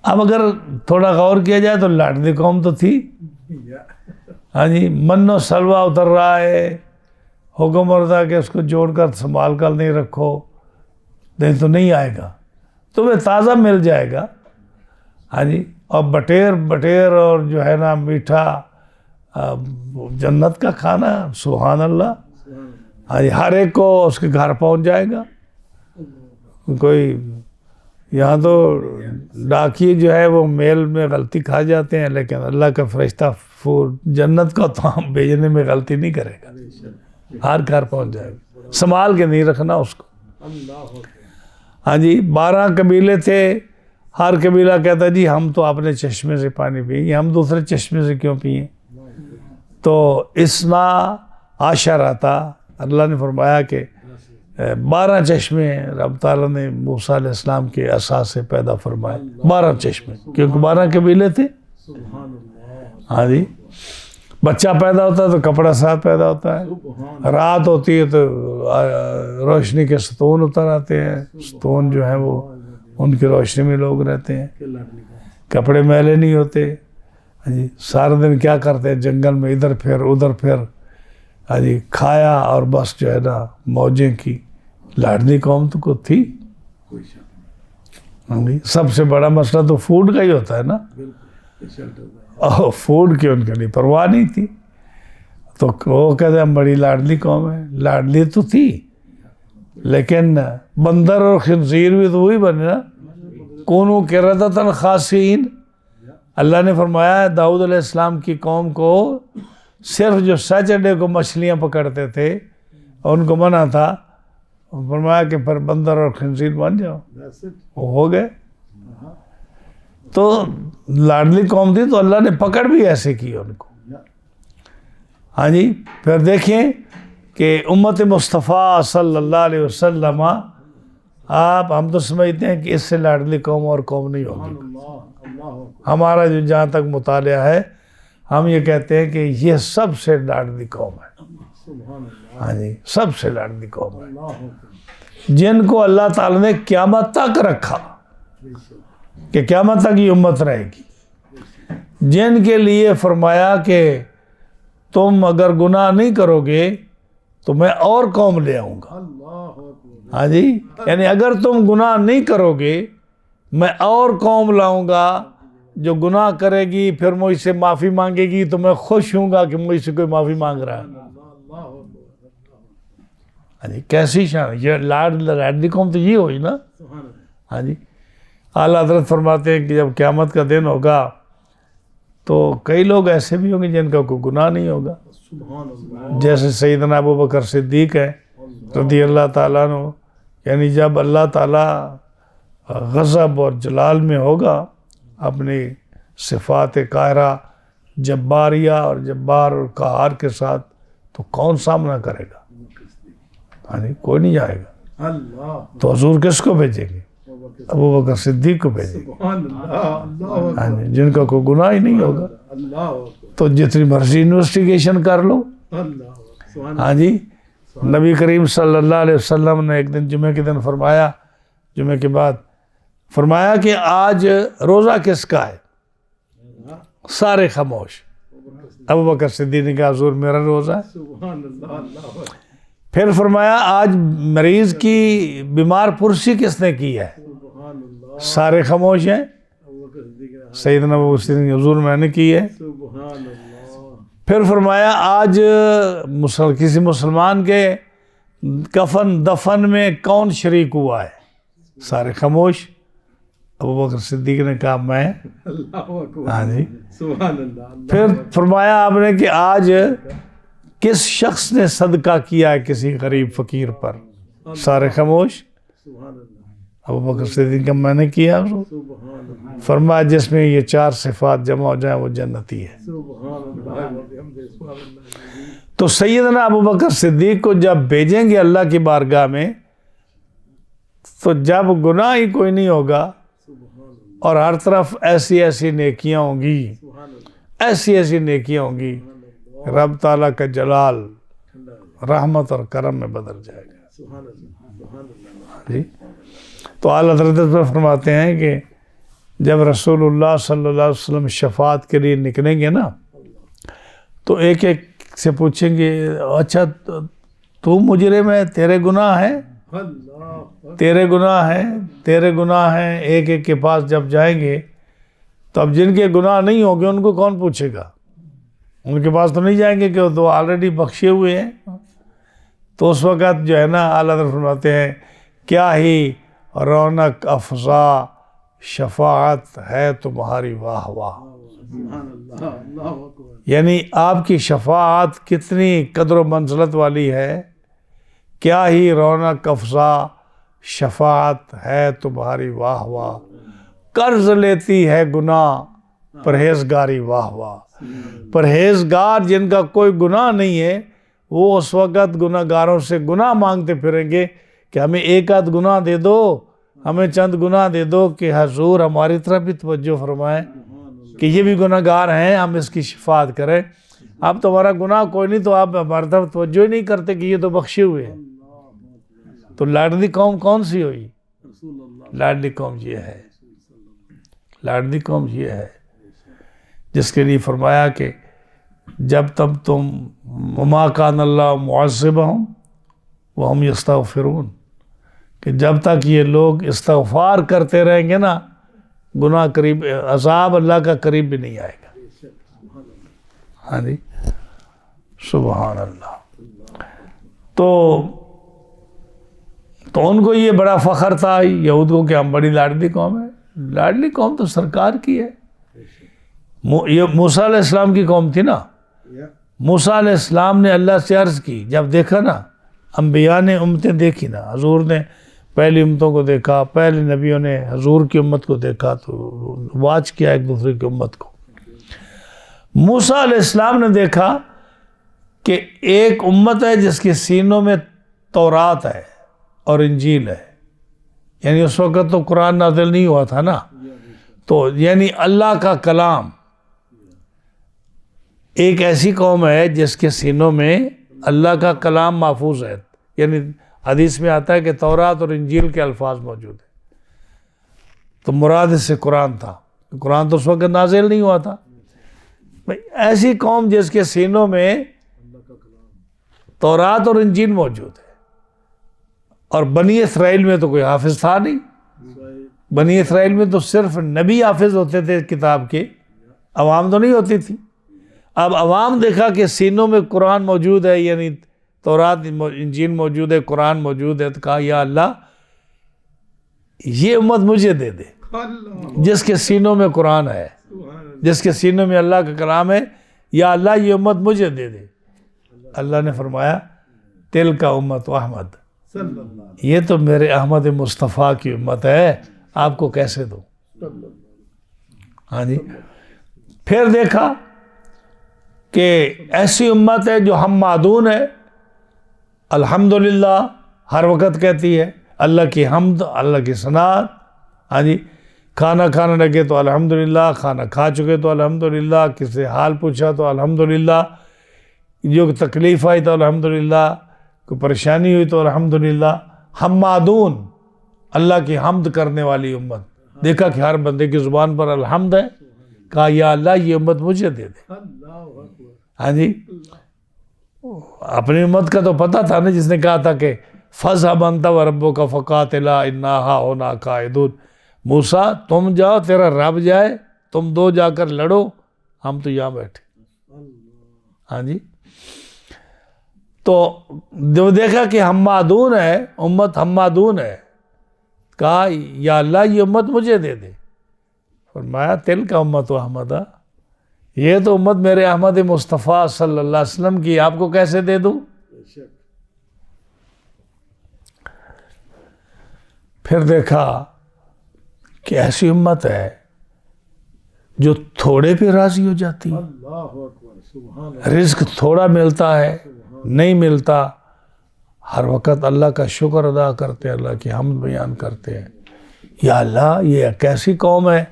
اب اگر تھوڑا غور کیا جائے تو لاڈلی قوم تو تھی، ہاں جی، من و سلوہ اتر رہا ہے، حکم ہوتا کہ اس کو جوڑ کر سنبھال کر نہیں رکھو، نہیں تو نہیں آئے گا، تمہیں تازہ مل جائے گا، ہاں جی، اور بٹیر اور جو ہے نا میٹھا جنت کا کھانا، سبحان اللہ، ہاں جی، ہر ایک کو اس کے گھر پہنچ جائے گا۔ کوئی یہاں تو ڈاکیے جو ہے وہ میل میں غلطی کھا جاتے ہیں، لیکن اللہ کا فرشتہ جنت کا تو ہم بھیجنے میں غلطی نہیں کرے گا، ہر گھر پہنچ جائے گا، سنبھال کے نہیں رکھنا اس کو۔ ہاں جی، 12 قبیلے تھے، ہر قبیلہ کہتا جی ہم تو اپنے چشمے سے پانی پئیں گے، ہم دوسرے چشمے سے کیوں پئیں؟ تو اسنا عشرہ تھا، اللہ نے فرمایا کہ 12 چشمے رب تعالیٰ نے موسیٰ علیہ السلام کے عصا سے پیدا فرمائے، 12 چشمے، کیونکہ 12 قبیلے تھے۔ ہاں جی، بچہ پیدا ہوتا ہے تو کپڑا ساتھ پیدا ہوتا ہے، رات ہوتی ہے تو روشنی کے ستون اتر آتے ہیں، ستون جو ہیں وہ ان کی روشنی میں لوگ رہتے ہیں، کپڑے میلے نہیں ہوتے۔ ہاں جی، سارے دن کیا کرتے ہیں؟ جنگل میں ادھر پھر ادھر پھر، ہاں جی، کھایا اور بس جو ہے نا موجیں کی۔ لاڈلی قوم تو کو تھی، ہاں جی، سب سے بڑا مسئلہ تو فوڈ کا ہی ہوتا ہے نا، اور فوڈ کی ان کے لیے پرواہ نہیں تھی، تو وہ کہتے ہیں بڑی لاڈلی قوم ہے، لاڈلی تو تھی، لیکن بندر اور خنزیر بھی تو وہی بنے نا، کونوا قردۃ خاسئین۔ اللہ نے فرمایا ہے داؤد علیہ السلام کی قوم کو صرف جو سیٹرڈے کو مچھلیاں پکڑتے تھے اور ان کو منع تھا، فرمایا کہ پھر بندر اور خنزیر بن جاؤ، وہ ہو گئے۔ تو لاڈلی قوم تھی تو اللہ نے پکڑ بھی ایسے کی ان کو۔ ہاں جی، پھر دیکھیں کہ امت مصطفیٰ صلی اللہ علیہ وسلم، ہم تو سمجھتے ہیں کہ اس سے لاڈلی قوم اور قوم نہیں ہوگی۔ ہمارا جو جہاں تک مطالعہ ہے، ہم یہ کہتے ہیں کہ یہ سب سے لاڈلی قوم ہے۔ ہاں جی، سب سے لاڈلی قوم ہے، جن کو اللہ تعالیٰ نے قیامت تک رکھا کہ قیامت تک یہ امت رہے گی، جن کے لیے فرمایا کہ تم اگر گناہ نہیں کرو گے تو میں اور قوم لے آؤں گا۔ ہاں جی، یعنی اگر تم گناہ نہیں کرو گے میں اور قوم لاؤں گا جو گناہ کرے گی، پھر مجھ سے معافی مانگے گی تو میں خوش ہوں گا کہ مجھ سے کوئی معافی مانگ رہا ہے۔ ہاں جی، کیسی شان، یہ لاڈلی قوم تو یہ ہوئی نا۔ ہاں جی، اعلیٰ حضرت فرماتے ہیں کہ جب قیامت کا دن ہوگا تو کئی لوگ ایسے بھی ہوں گے جن کا کوئی گناہ نہیں ہوگا، جیسے سیدنا ابو بکر صدیق ہے رضی اللہ تعالیٰ عنہ۔ یعنی جب اللہ تعالیٰ غضب اور جلال میں ہوگا اپنی صفات قاہرہ جباریہ اور جبار اور قہار کے ساتھ، تو کون سامنا کرے گا؟ ہاں جی، کوئی نہیں جائے گا۔ تو حضور کس کو بھیجیں گے؟ ابو بکر صدیق کو بھیجیں گے، ہاں جی، جن کا کوئی گناہ ہی نہیں ہوگا۔ تو جتنی مرضی انویسٹیگیشن کر لو۔ ہاں جی، نبی کریم صلی اللہ علیہ وسلم نے ایک دن جمعے کے دن فرمایا، جمعے کے بعد فرمایا کہ آج روزہ کس کا ہے؟ سارے خاموش۔ ابو بکر صدیق نے کہا حضور میرا روزہ ہے۔ پھر فرمایا آج مریض کی بیمار پرسی کس نے کی ہے؟ سارے خاموش ہیں۔ سیدنا ابو بکر صدیق حضور میں نے کی ہے۔ پھر فرمایا آج کسی مسلمان کے کفن دفن میں کون شریک ہوا ہے؟ سارے خاموش۔ ابو بکر صدیق نے کہا میں۔ ہاں جی، پھر فرمایا آپ نے کہ آج کس شخص نے صدقہ کیا ہے کسی غریب فقیر پر؟ سارے خاموش۔ ابو بکر صدیق کا میں نے کیا۔ فرمایا جس میں یہ چار صفات جمع ہو جائیں وہ جنتی ہے۔ تو سیدنا ابو بکر صدیق کو جب بھیجیں گے اللہ کی بارگاہ میں، تو جب گناہ ہی کوئی نہیں ہوگا اور ہر طرف ایسی ایسی نیکیاں ہوں گی، ایسی ایسی نیکیاں ہوں گی، رب تعالیٰ کا جلال رحمت اور کرم میں بدل جائے گا۔ جی، تو اعلیٰ حضرت فرماتے ہیں کہ جب رسول اللہ صلی اللہ علیہ وسلم شفاعت کے لیے نکلیں گے نا، تو ایک ایک سے پوچھیں گے اچھا تو مجرم ہے، تیرے گناہ ہیں، تیرے گناہ ہیں، تیرے گناہ ہیں۔ ایک ایک کے پاس جب جائیں گے تو اب جن کے گناہ نہیں ہوں گے ان کو کون پوچھے گا؟ ان کے پاس تو نہیں جائیں گے کہ وہ تو آلریڈی بخشے ہوئے ہیں۔ تو اس وقت جو ہے نا اعلیٰ حضرت فرماتے ہیں کیا ہی رونق افزا شفاعت ہے تمہاری واہ واہ۔ یعنی آپ کی شفاعت کتنی قدر و منزلت والی ہے، کیا ہی رونق افزا شفاعت ہے تمہاری واہ واہ، قرض لیتی ہے گناہ پرہیزگاری واہ واہ۔ پرہیزگار جن کا کوئی گناہ نہیں ہے وہ اس وقت گناہ گاروں سے گناہ مانگتے پھریں گے کہ ہمیں ایک آدھ گناہ دے دو، ہمیں چند گناہ دے دو کہ حضور ہماری طرف بھی توجہ فرمائیں کہ یہ بھی گناہ گار ہیں، ہم اس کی شفاعت کریں۔ اب تمہارا گناہ کوئی نہیں تو آپ ہماری طرف توجہ ہی نہیں کرتے کہ یہ تو بخشے ہوئے ہیں۔ تو لاڈلی قوم کون سی ہوئی؟ لاڈلی قوم یہ ہے، لاڈلی قوم یہ ہے جس کے لیے فرمایا کہ جب تب تم وما کان اللہ معذبہم وہم یستغفرون، کہ جب تک یہ لوگ استغفار کرتے رہیں گے نا گناہ قریب، عذاب اللہ کا قریب بھی نہیں آئے گا۔ ہاں جی، سبحان اللہ۔ تو ان کو یہ بڑا فخر تھا یہود کو کہ ہم بڑی لاڈلی قوم ہے۔ لاڈلی قوم تو سرکار کی ہے۔ یہ موسیٰ علیہ السلام کی قوم تھی نا۔ موسیٰ علیہ السلام نے اللہ سے عرض کی، جب دیکھا نا انبیاء نے امتیں دیکھی نا، حضور نے پہلی امتوں کو دیکھا، پہلے نبیوں نے حضور کی امت کو دیکھا تو واچ کیا ایک دوسرے کی امت کو۔ موسیٰ علیہ السلام نے دیکھا کہ ایک امت ہے جس کے سینوں میں تورات ہے اور انجیل ہے، یعنی اس وقت تو قرآن نازل نہیں ہوا تھا نا، تو یعنی اللہ کا کلام۔ ایک ایسی قوم ہے جس کے سینوں میں اللہ کا کلام محفوظ ہے. یعنی حدیث میں آتا ہے کہ تورات اور انجیل کے الفاظ موجود ہیں. تو مراد اس سے قرآن تھا. قرآن تو اس وقت نازل نہیں ہوا تھا. ایسی قوم جس کے سینوں میں تورات اور انجیل موجود ہے، اور بنی اسرائیل میں تو کوئی حافظ تھا نہیں. بنی اسرائیل میں تو صرف نبی حافظ ہوتے تھے کتاب کے، عوام تو نہیں ہوتی تھی. اب عوام دیکھا کہ سینوں میں قرآن موجود ہے، یعنی تورات انجیل موجود ہے، قرآن موجود ہے، تو کہا یا اللہ یہ امت مجھے دے دے جس کے سینوں میں قرآن ہے، جس کے سینوں میں اللہ کا کلام ہے. یا اللہ یہ امت مجھے دے دے. اللہ نے فرمایا تل کا امت احمد، یہ تو میرے احمد مصطفیٰ کی امت ہے، آپ کو کیسے دوں. ہاں جی. پھر دیکھا کہ ایسی امت ہے جو حمادون ہے، الحمدللہ ہر وقت کہتی ہے، اللہ کی حمد، اللہ کی ثناء. ہاں جی. کھانا کھانے لگے تو الحمدللہ، کھانا کھا چکے تو الحمدللہ، کسی حال پوچھا تو الحمدللہ، جو تکلیف آئی تو الحمدللہ، کوئی پریشانی ہوئی تو الحمدللہ. حمادون، اللہ کی حمد کرنے والی امت. دیکھا کہ ہر بندے کی زبان پر الحمد ہے، کہا یا اللہ یہ امت مجھے دے دے. ہاں جی. اپنی امت کا تو پتہ تھا نا، جس نے کہا تھا کہ فَاذْهَبْ أَنْتَ وَرَبُّكَ فَقَاتِلَا إِنَّا هَاهُنَا قَاعِدُونَ. موسیٰ تم جاؤ، تیرا رب جائے، تم دو جا کر لڑو، ہم تو یہاں بیٹھے. ہاں جی. تو جو دیکھا کہ حمادون ہے، امت حمادون ہے، کہا یا اللہ یہ امت مجھے دے دے. فرمایا تل کا امت احمدہ، یہ تو امت میرے احمد مصطفیٰ صلی اللہ علیہ وسلم کی، آپ کو کیسے دے دوں. پھر دیکھا کہ ایسی امت ہے جو تھوڑے پہ راضی ہو جاتی ہے. رزق تھوڑا ملتا ہے، نہیں ملتا، ہر وقت اللہ کا شکر ادا کرتے، اللہ کی حمد بیان کرتے ہیں. یا اللہ یہ کیسی قوم ہے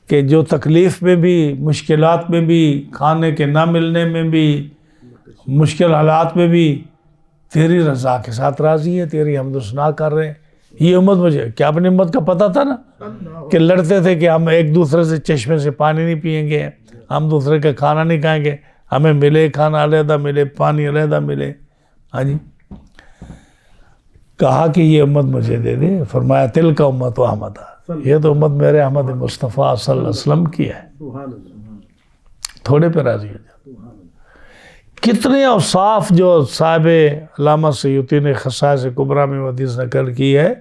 کہ جو تکلیف میں بھی، مشکلات میں بھی، کھانے کے نہ ملنے میں بھی، مشکل حالات میں بھی تیری رضا کے ساتھ راضی ہے، تیری حمد و ثنا کر رہے ہیں. یہ امت مجھے کیا اپنی امت کا پتہ تھا نا کہ لڑتے تھے کہ ہم ایک دوسرے سے چشمے سے پانی نہیں پئیں گے، ہم دوسرے کا کھانا نہیں کھائیں گے، ہمیں ملے کھانا علیحدہ ملے، پانی علیحدہ ملے. ہاں جی. کہا کہ یہ امت مجھے دے دے. فرمایا تل کا امت و احمدہ، یہ تو امت میرے احمد مصطفیٰ صلی اللہ علیہ وسلم کی ہے. تھوڑے پہ راضی ہو جاتا. کتنے اوصاف جو صاحب علامہ سیوطی نے خصائص کبریٰ میں حدیث نقل کی ہے،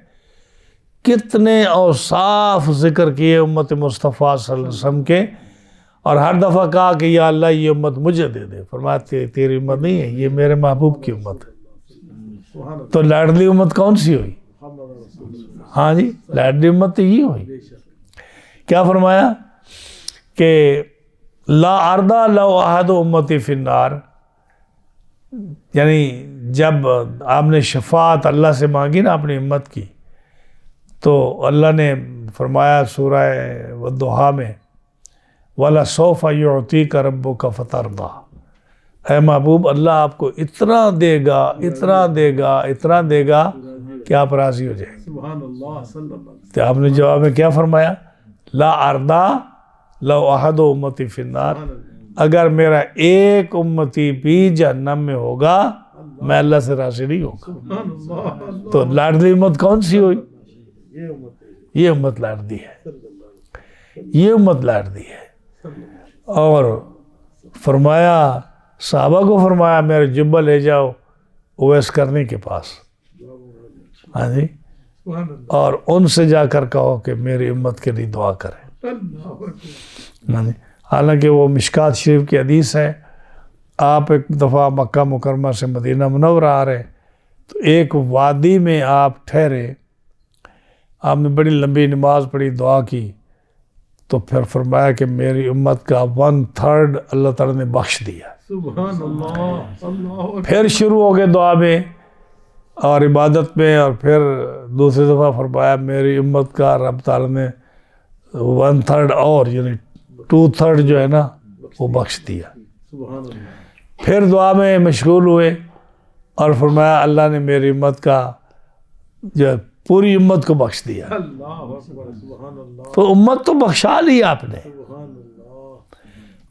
کتنے اوصاف ذکر کیے امت مصطفیٰ صلی اللہ علیہ وسلم کے، اور ہر دفعہ کہا کہ یا اللہ یہ امت مجھے دے دے. فرمایا تیری امت نہیں ہے، یہ میرے محبوب کی امت ہے. تو لاڈلی امت کون سی ہوئی؟ ہاں جی. لاڈلی امت تو یہ ہوئی. کیا فرمایا کہ لا ارضا لو احد امتی فی النار، یعنی جب آپ نے شفاعت اللہ سے مانگی نا اپنی امت کی، تو اللہ نے فرمایا سورہ والضحیٰ میں وَلَسَوْفَ يُعْطِيكَ رَبُّكَ فَتَرْضَىٰ، اے محبوب اللہ آپ کو اتنا دے گا، اتنا دے گا، اتنا دے گا کہ آپ راضی ہو جائیں. تو آپ نے جواب میں کیا فرمایا؟ لا ارضا لو احد امتی فی النار، اگر میرا ایک امتی بھی جہنم میں ہوگا میں اللہ سے راضی نہیں ہوگا. تو لاڈلی امت کون سی ہوئی؟ یہ امت لاڈلی ہے، یہ امت لاڈلی ہے. اور فرمایا صحابہ کو، فرمایا میرے جبہ لے جاؤ اویس کرنی کے پاس. ہاں جی. اور ان سے جا کر کہو کہ میری امت کے لیے دعا کریں. حالانکہ وہ مشکات شریف کی حدیث ہے. آپ ایک دفعہ مکہ مکرمہ سے مدینہ منورہ آ رہے تو ایک وادی میں آپ ٹھہرے، آپ نے بڑی لمبی نماز پڑھی، دعا کی، تو پھر فرمایا کہ میری امت کا 1/3 اللہ تعالیٰ نے بخش دیا. سبحان اللہ. پھر شروع ہو گئے دعا میں اور عبادت میں، اور پھر دوسری دفعہ فرمایا میری امت کا رب تعالیٰ نے 1/3 اور یعنی 2/3 جو ہے نا وہ بخش دیا. پھر دعا میں مشغول ہوئے اور فرمایا اللہ نے میری امت کا جو پوری امت کو بخش دیا. تو امت تو بخشا لی آپ نے.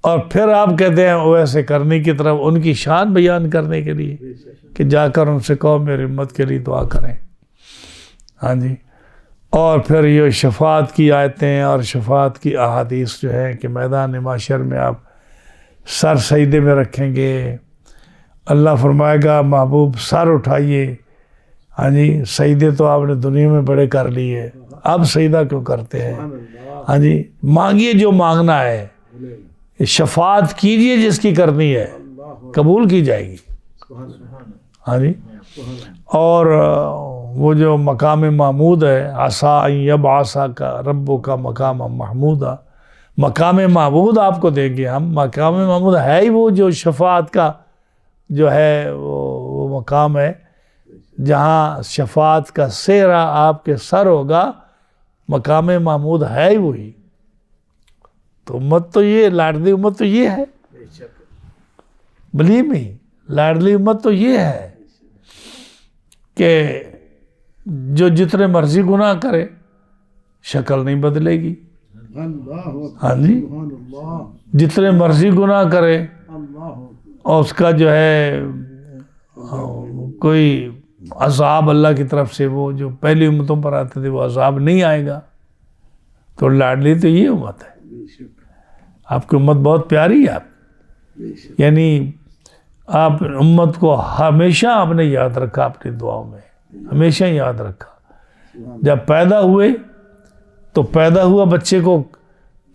اور پھر آپ کہتے ہیں ویسے کرنے کی طرف ان کی شان بیان کرنے کے لیے کہ جا کر ان سے کہو میری امت کے لیے دعا کریں. ہاں جی. اور پھر یہ شفاعت کی آیتیں اور شفاعت کی احادیث جو ہیں کہ میدان محشر میں آپ سر سجدے میں رکھیں گے. اللہ فرمائے گا محبوب سر اٹھائیے. ہاں جی. سجدے تو آپ نے دنیا میں بڑے کر لیے, اب سجدہ کیوں کرتے ہیں؟ ہاں جی. مانگیے جو مانگنا ہے, شفاعت کیجئے جس کی کرنی ہے, قبول کی جائے گی. ہاں جی. اور وہ جو مقام محمود ہے, عسیٰ ان یبعثک ربک مقام محمودا, مقام محمود آپ کو دیں گے ہم. مقام محمود ہے ہی وہ جو شفاعت کا جو ہے وہ مقام ہے جہاں شفاعت کا سہرا آپ کے سر ہوگا. مقام محمود ہے ہی وہی. تو امت تو یہ لاڈلی امت تو یہ ہے. بلیو می, لاڈلی امت تو یہ ہے کہ جو جتنے مرضی گناہ کرے شکل نہیں بدلے گی. ہاں جی. جتنے مرضی گناہ کرے اور اس کا جو ہے کوئی عذاب اللہ کی طرف سے وہ جو پہلی امتوں پر آتے تھے وہ عذاب نہیں آئے گا. تو لاڈلی تو یہ امت ہے. آپ کی امت بہت پیاری ہے. آپ یعنی آپ امت کو ہمیشہ آپ نے یاد رکھا, اپنی دعاؤں میں ہمیشہ یاد رکھا. جب پیدا ہوئے تو پیدا ہوا بچے کو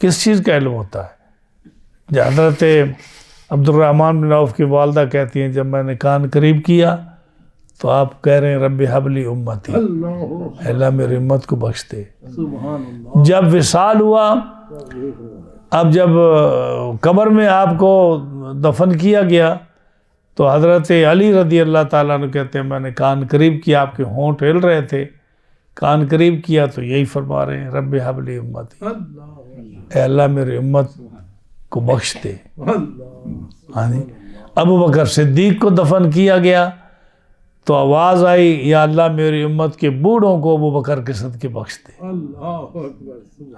کس چیز کا علم ہوتا ہے؟ حضرت عبد الرحمن بن عوف کی والدہ کہتی ہیں جب میں نے کان قریب کیا تو آپ کہہ رہے ہیں رب ہب لی امتی, اللہ میری امت کو بخش دے. جب وصال ہوا, اب جب قبر میں آپ کو دفن کیا گیا تو حضرت علی رضی اللہ تعالیٰ عنہ کہتے ہیں میں نے کان قریب کیا, آپ کے ہونٹ ہل رہے تھے, کان قریب کیا تو یہی فرما رہے ہیں رب ہب لی امتی, اے اللہ میری امت کو بخش دے. ہاں جی. ابو بکر صدیق کو دفن کیا گیا تو آواز آئی یا اللہ میری امت کے بوڑھوں کو ابو بکر کے صدقے بخش دے.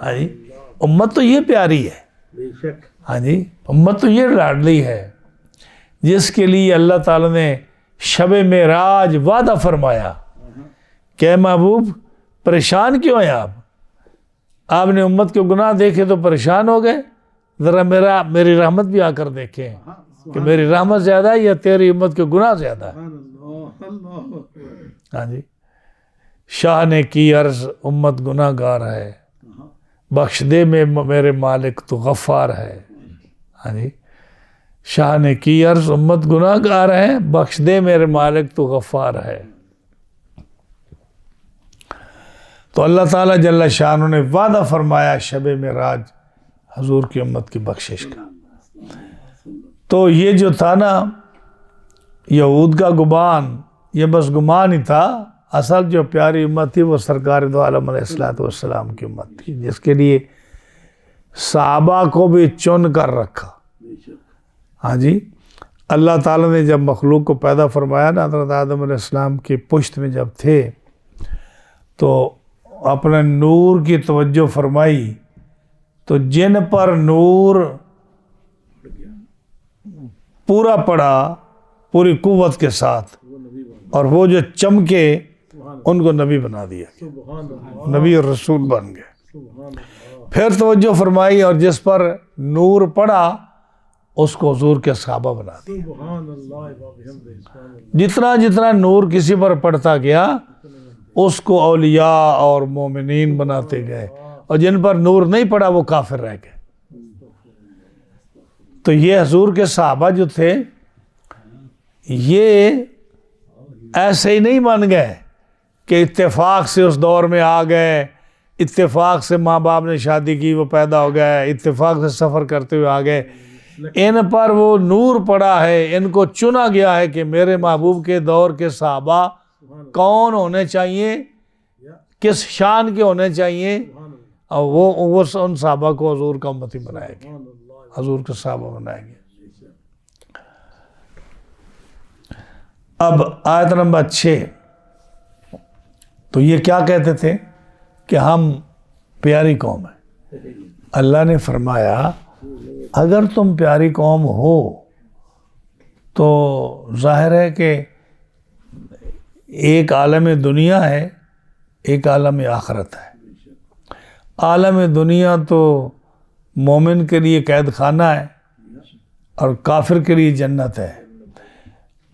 ہاں جی. امت تو یہ پیاری ہے. ہاں جی. امت تو یہ لاڈلی ہے جس کے لیے اللہ تعالیٰ نے شب معراج وعدہ فرمایا کہ محبوب پریشان کیوں ہیں آپ نے امت کے گناہ دیکھے تو پریشان ہو گئے, ذرا میری رحمت بھی آ کر دیکھیں کہ میری رحمت زیادہ ہے یا تیری امت کے گناہ زیادہ ہے. ہاں جی. شاہ نے کی عرض امت گناہ گار ہے, بخش دے میں میرے مالک تو غفار ہے. ہاں جی. شاہ نے کی عرض امت گناہ گار ہے, بخش دے میرے مالک تو غفار ہے. تو اللہ تعالیٰ جل شانہ نے وعدہ فرمایا شب معراج حضور کی امت کی بخشش کا. تو یہ جو تھا نا یہود کا گمان, یہ بس گمان ہی تھا. اصل جو پیاری امت تھی وہ سرکار دو عالم علیہ الصلوۃ والسلام کی امت تھی جس کے لیے صحابہ کو بھی چن کر رکھا. ہاں جی. اللہ تعالیٰ نے جب مخلوق کو پیدا فرمایا نا, حضرت آدم علیہ السلام کی پشت میں جب تھے تو اپنے نور کی توجہ فرمائی تو جن پر نور پورا پڑا پوری قوت کے ساتھ اور وہ جو چمکے ان کو نبی بنا دیا, نبی اور رسول بن گئے. پھر توجہ فرمائی اور جس پر نور پڑا اس کو حضور کے صحابہ بنا دیا. جتنا جتنا نور کسی پر پڑتا گیا اس کو اولیاء اور مومنین بناتے گئے, اور جن پر نور نہیں پڑا وہ کافر رہ گئے. تو یہ حضور کے صحابہ جو تھے یہ ایسے ہی نہیں بن گئے کہ اتفاق سے اس دور میں آ گئے, اتفاق سے ماں باپ نے شادی کی وہ پیدا ہو گئے, اتفاق سے سفر کرتے ہوئے آ گئے. ان پر وہ نور پڑا ہے, ان کو چنا گیا ہے کہ میرے محبوب کے دور کے صحابہ کون ہونے چاہیے, کس شان کے ہونے چاہیے, اور وہ ان صحابہ کو حضور کا امتی بنائے گے, حضور کے صحابہ بنائیں گے. اب آیت نمبر 6، تو یہ کیا کہتے تھے کہ ہم پیاری قوم ہیں. اللہ نے فرمایا اگر تم پیاری قوم ہو تو ظاہر ہے کہ ایک عالم دنیا ہے، ایک عالم آخرت ہے. عالم دنیا تو مومن کے لیے قید خانہ ہے اور کافر کے لیے جنت ہے.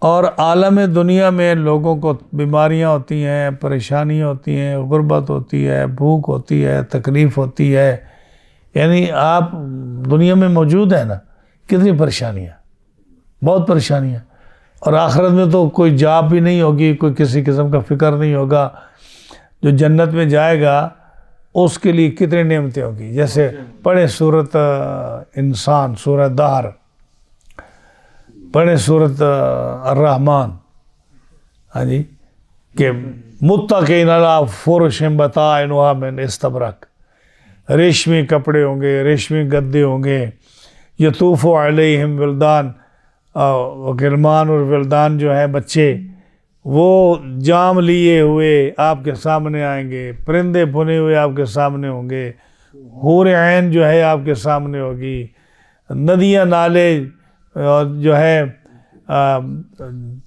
اور عالم دنیا میں لوگوں کو بیماریاں ہوتی ہیں، پریشانیاں ہوتی ہیں، غربت ہوتی ہے، بھوک ہوتی ہے، تکلیف ہوتی ہے. یعنی آپ دنیا میں موجود ہیں نا، کتنی پریشانیاں، بہت پریشانیاں. اور آخرت میں تو کوئی جاب بھی نہیں ہوگی، کوئی کسی قسم کا فکر نہیں ہوگا. جو جنت میں جائے گا اس کے لیے کتنی نعمتیں ہوگی. جیسے پڑھیں سورۃ انسان، سورہ دہر، پڑھیں سورۃ الرحمن. ہاں جی، کہ متقین علی فرش بطائنها من استبرق، ریشمی کپڑے ہوں گے، ریشمی گدے ہوں گے. یطوف علیہم ولدان، غلمان اور ولدان جو ہیں بچے، وہ جام لیے ہوئے آپ کے سامنے آئیں گے، پرندے بنے ہوئے آپ کے سامنے ہوں گے، حور عین جو ہے آپ کے سامنے ہوگی، ندیاں نالے اور جو ہے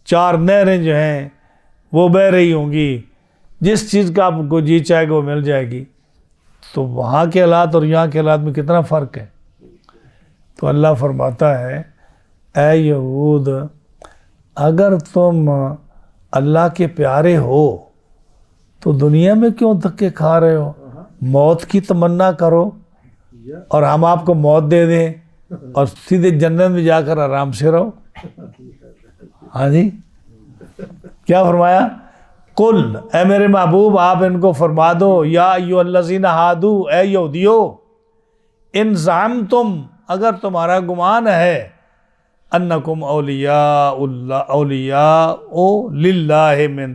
4 نہریں جو ہیں وہ بہہ رہی ہوں گی. جس چیز کا آپ کو جی چاہے گا وہ مل جائے گی. تو وہاں کے حالات اور یہاں کے حالات میں کتنا فرق ہے. تو اللہ فرماتا ہے اے یہود، اگر تم اللہ کے پیارے ہو تو دنیا میں کیوں دھکے کھا رہے ہو؟ موت کی تمنا کرو اور ہم آپ کو موت دے دیں اور سیدھے جنت میں جا کر آرام سے رہو. ہاں جی، کیا فرمایا؟ قل، اے میرے محبوب آپ ان کو فرما دو، یا ایھا الذین ہادو، اے یہودیو، ان زعمتم، اگر تمہارا گمان ہے، انکم اولیاء اللہ، اولیاء للہ، من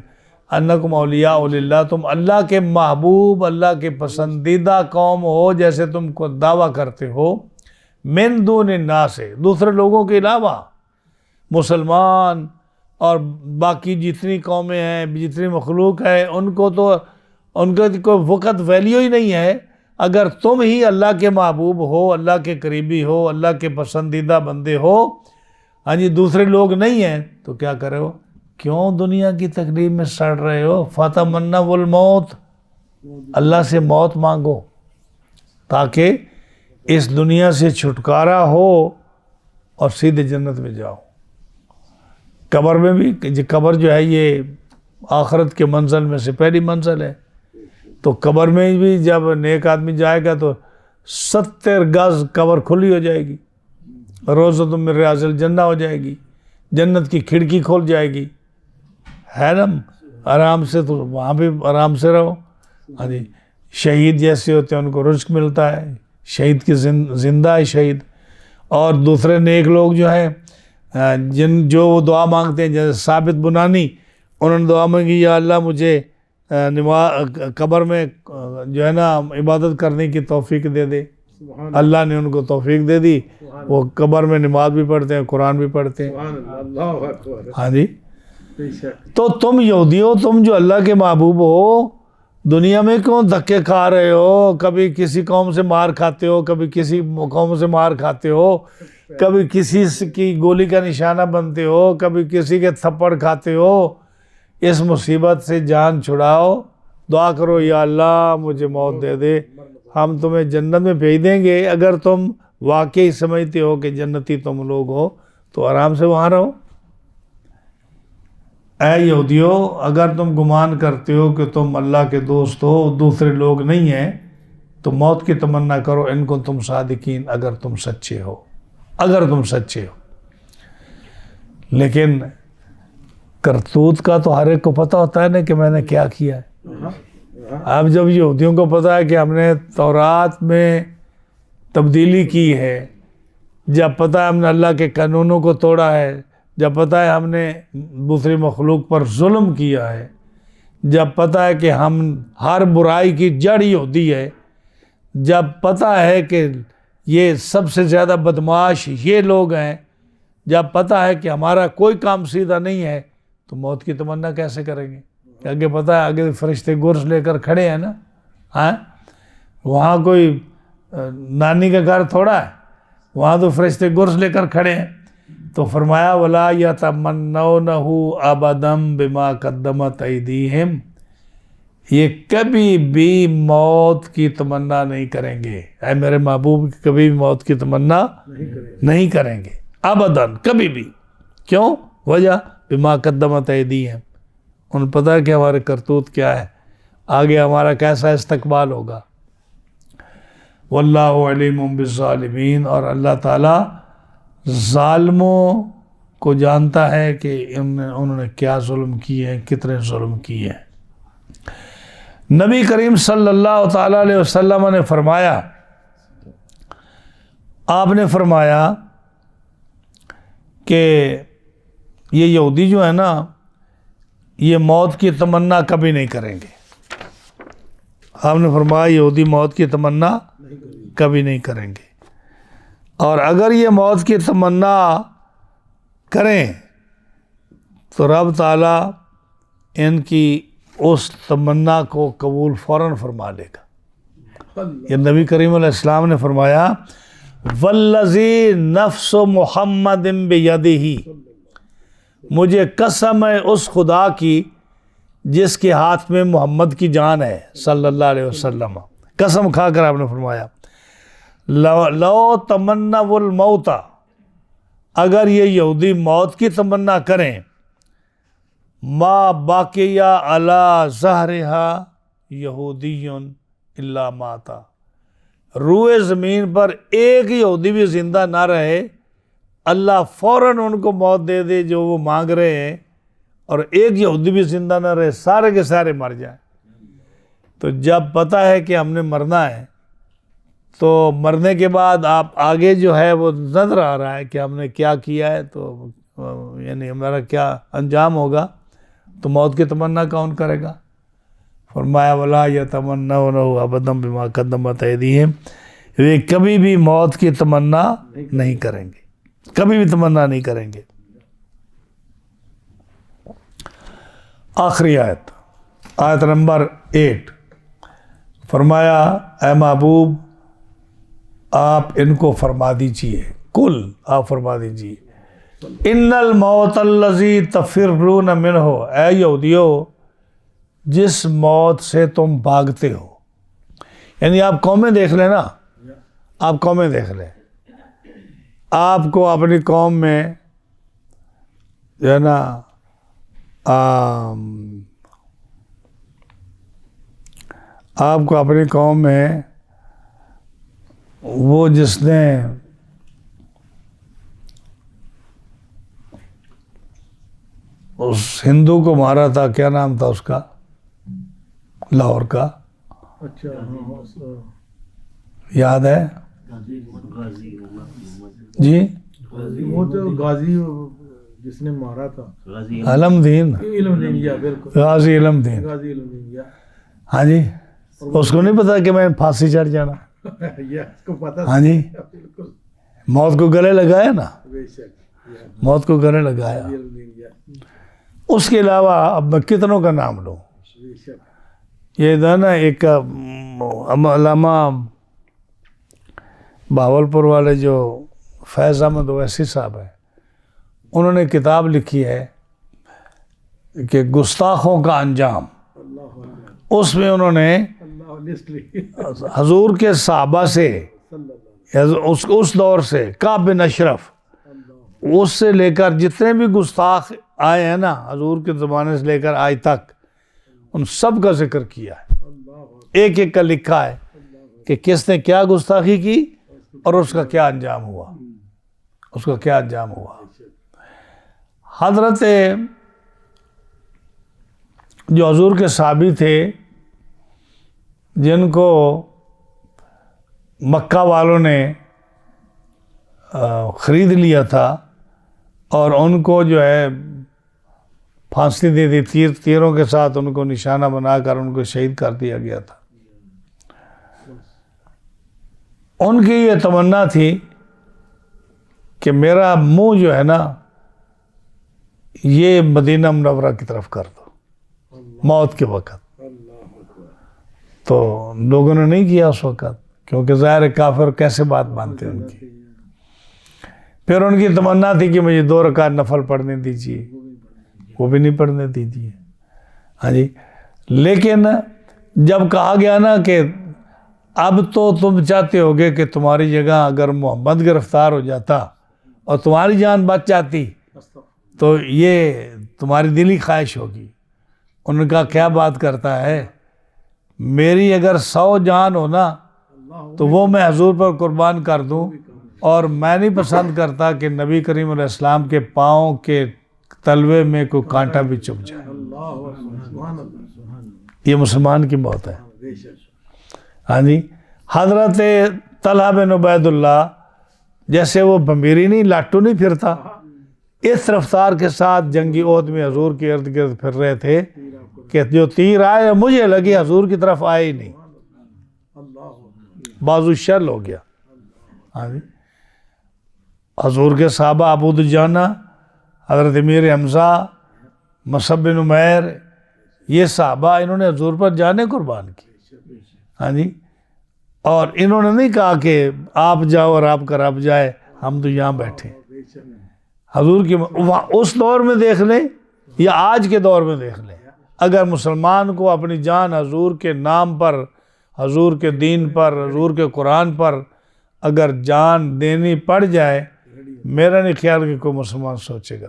انکم اولیاء للہ، تم اللہ کے محبوب، اللہ کے پسندیدہ قوم ہو جیسے تم کو دعویٰ کرتے ہو، من دون الناس، دوسرے لوگوں کے علاوہ. مسلمان اور باقی جتنی قومیں ہیں، جتنی مخلوق ہے، ان کو تو ان کا کوئی وقت ویلیو ہی نہیں ہے. اگر تم ہی اللہ کے محبوب ہو، اللہ کے قریبی ہو، اللہ کے پسندیدہ بندے ہو، ہاں جی، دوسرے لوگ نہیں ہیں، تو کیا کرے ہو؟ کیوں دنیا کی تکلیف میں سڑ رہے ہو؟ فتمنوا الموت، اللہ سے موت مانگو تاکہ اس دنیا سے چھٹکارا ہو اور سیدھے جنت میں جاؤ. قبر میں بھی، قبر جو ہے یہ آخرت کے منزل میں سے پہلی منزل ہے. تو قبر میں بھی جب نیک آدمی جائے گا تو 70 گز قبر کھلی ہو جائے گی، روضۃ من ریاض الجنہ ہو جائے گی، جنت کی کھڑکی کھول جائے گی، ہے نا، آرام سے. تو وہاں بھی آرام سے رہو. ہاں جی، شہید جیسے ہوتے ہیں ان کو رزق ملتا ہے، شہید کی زندہ ہے شہید. اور دوسرے نیک لوگ جو ہیں جو وہ دعا مانگتے ہیں، جیسے ثابت بنانی، انہوں نے دعا مانگی، یا اللہ مجھے قبر میں جو ہے نا عبادت کرنے کی توفیق دے دے. اللہ نے ان کو توفیق دے دی، وہ قبر میں نماز بھی پڑھتے ہیں، قرآن بھی پڑھتے ہیں. ہاں جی، تو تم یہودیو، تم جو اللہ کے محبوب ہو، دنیا میں کیوں دھکے کھا رہے ہو؟ کبھی کسی قوم سے مار کھاتے ہو، کبھی کسی قوم سے مار کھاتے ہو، کبھی کسی کی گولی کا نشانہ بنتے ہو، کبھی کسی کے تھپڑ کھاتے ہو. اس مصیبت سے جان چھڑاؤ، دعا کرو، یا اللہ مجھے موت دے دے، ہم تمہیں جنت میں بھیج دیں گے. اگر تم واقعی سمجھتے ہو کہ جنتی تم لوگ ہو تو آرام سے وہاں رہو. اے یہودیو، اگر تم گمان کرتے ہو کہ تم اللہ کے دوست ہو، دوسرے لوگ نہیں ہیں، تو موت کی تمنا کرو، ان کو تم صادقین، اگر تم سچے ہو، اگر تم سچے ہو. لیکن کرتوت کا تو ہر ایک کو پتہ ہوتا ہے نا کہ میں نے کیا کیا ہے. اب جب یہودیوں کو پتہ ہے کہ ہم نے تورات میں تبدیلی کی ہے، جب پتہ ہے ہم نے اللہ کے قانونوں کو توڑا ہے، جب پتہ ہے ہم نے دوسری مخلوق پر ظلم کیا ہے، جب پتہ ہے کہ ہم ہر برائی کی جڑ ہی ہوتی ہے، جب پتہ ہے کہ یہ سب سے زیادہ بدمعاش یہ لوگ ہیں، جب پتہ ہے کہ ہمارا کوئی کام سیدھا نہیں ہے، تو موت کی تمنا کیسے کریں گے؟ آگے پتہ ہے آگے فرشتے گرز لے کر کھڑے ہیں نا، ہاں وہاں کوئی نانی کا گھر تھوڑا ہے، وہاں تو فرشتے گرز لے کر کھڑے ہیں. تو فرمایا وَلَا يَتَمَنَّوْنَهُ أَبَدًا بِمَا قَدَّمَتْ أَيْدِيهِمْ، یہ کبھی بھی موت کی تمنا نہیں کریں گے. اے میرے محبوب کبھی بھی موت کی تمنا نہیں کریں گے ابداً، کبھی بھی. کیوں؟ وجہ بما قدمت ایدیہم، انہیں پتہ ہے کہ ہمارے کرتوت کیا ہے، آگے ہمارا کیسا استقبال ہوگا. واللہ علیم بالظالمین، اور اللہ تعالیٰ ظالموں کو جانتا ہے کہ انہوں نے کیا ظلم کیے ہیں، کتنے ظلم کیے ہیں. نبی کریم صلی اللہ تعالیٰ علیہ وسلم نے فرمایا، آپ نے فرمایا کہ یہ یہودی جو ہے نا، یہ موت کی تمنا کبھی نہیں کریں گے. آپ نے فرمایا یہودی موت کی تمنا کبھی نہیں کریں گے، اور اگر یہ موت کی تمنا کریں تو رب تعالیٰ ان کی اس تمنا کو قبول فوراً فرما لے گا. یہ نبی کریم علیہ السلام نے فرمایا والذی نفس محمد بیدہ، مجھے قسم ہے اس خدا کی جس کے ہاتھ میں محمد کی جان ہے صلی اللہ علیہ وسلم. قسم کھا کر آپ نے فرمایا لو تمنوا الموت، اگر یہ یہودی موت کی تمنا کریں، ما باقیہ علی ظہرہا یہودی الا ماتا، روئے زمین پر ایک یہودی بھی زندہ نہ رہے، اللہ فوراً ان کو موت دے دے جو وہ مانگ رہے ہیں، اور ایک یہودی بھی زندہ نہ رہے، سارے کے سارے مر جائیں. تو جب پتہ ہے کہ ہم نے مرنا ہے، تو مرنے کے بعد آپ آگے جو ہے وہ نظر آ رہا ہے کہ ہم نے کیا کیا ہے، تو یعنی ہمارا کیا انجام ہوگا، تو موت کی تمنا کون کرے گا؟ فرمایا وَلَا يَتَمَنَّوْنَهُ أَبَدًا بِمَا قَدَّمَتْ أَيْدِيهِمْ، وہ کبھی بھی موت کی تمنا نہیں کریں گے، کبھی بھی تمنا نہیں کریں گے. آخری آیت، آیت نمبر 8، فرمایا اے محبوب آپ ان کو فرما دیجئے، کل آپ فرما دیجئے ان الموت الذی تفرون منہ، اے یہودیو جس موت سے تم بھاگتے ہو. یعنی آپ قومیں دیکھ لیں نا، آپ قومیں دیکھ لیں، آپ کو اپنی قوم میں جو ہے نا آپ کو اپنی قوم میں وہ جس نے اس ہندو کو مارا تھا، کیا نام تھا اس کا، لاہور کا، اچھا یاد ہے جی؟ وہ تو غازی جس نے مارا تھا، علم دین، علم دین، یا بالکل غازی علم دین. غازی علم دین، یا ہاں جی، اس کو نہیں پتا کہ میں پھانسی چڑھ جانا. یا اس کو پتہ ہاں جی، بالکل، موت کو گلے لگایا نا، بے شک، یا موت کو گلے لگایا. غازی علم دین، یا اس کے علاوہ اب میں کتنوں کا نام لوں. بے شک. یہ جو ہے نا ایک علامہ بہاولپور والے جو فیض احمد اویسی صاحب ہیں، انہوں نے کتاب لکھی ہے کہ گستاخوں کا انجام. اللہ اکبر، اس میں انہوں نے اللہ لسٹ لکھی، حضور کے صحابہ سے، صلی اللہ اس دور سے کعب بن اشرف، اللہ، اس سے لے کر جتنے بھی گستاخ آئے ہیں نا حضور کے زمانے سے لے کر آج تک، ان سب کا ذکر کیا ہے، اللہ ایک ایک کا لکھا ہے کہ کس نے کیا گستاخی کی اور اس کا کیا انجام ہوا، اس کا کیا انجام ہوا. حضرت جو حضور کے صحابی تھے جن کو مکہ والوں نے خرید لیا تھا اور ان کو جو ہے پھانسی دے دی، تیروں کے ساتھ ان کو نشانہ بنا کر ان کو شہید کر دیا گیا تھا. ان کی یہ تمنا تھی کہ میرا منہ جو ہے نا یہ مدینہ منورہ کی طرف کر دو موت کے وقت. تو لوگوں نے نہیں کیا اس وقت، کیونکہ ظاہر کافر کیسے بات مانتے ان کی. پھر ان کی تمنا تھی کہ مجھے 2 رکعت نفل پڑھنے دیجیے، وہ بھی نہیں پڑھنے دیجیے. ہاں جی. لیکن جب کہا گیا نا کہ اب تو تم چاہتے ہوگے کہ تمہاری جگہ اگر محمد گرفتار ہو جاتا اور تمہاری جان بچ جاتی تو یہ تمہاری دلی خواہش ہوگی. ان کا کیا بات کرتا ہے، میری اگر 100 جان ہو نا تو وہ میں حضور پر قربان کر دوں، اور میں نہیں پسند کرتا کہ نبی کریم علیہ السلام کے پاؤں کے تلوے میں کوئی کانٹا بھی چبھ جائے. یہ مسلمان کی موت ہے. ہاں جی. حضرت طلحہ بن عبید اللہ جیسے وہ بمبیری نہیں، لاٹو نہیں پھرتا، اس رفتار کے ساتھ جنگی عہد میں حضور کے ارد گرد پھر رہے تھے کہ جو تیر آئے مجھے لگی، حضور کی طرف آئے ہی نہیں، بازو شل ہو گیا. ہاں جی. حضور کے صحابہ ابو دجانہ، حضرت امیر حمزہ، مصعب بن عمیر، یہ صحابہ انہوں نے حضور پر جانیں قربان کی. ہاں جی. اور انہوں نے نہیں کہا کہ آپ جاؤ اور آپ کا رب جائے، ہم تو یہاں بیٹھے. حضور کی اس دور میں دیکھ لیں یا آج کے دور میں دیکھ لیں، اگر مسلمان کو اپنی جان حضور کے نام پر، حضور کے دین پر، حضور کے قرآن پر اگر جان دینی پڑ جائے، میرا نہیں خیال کہ کوئی مسلمان سوچے گا.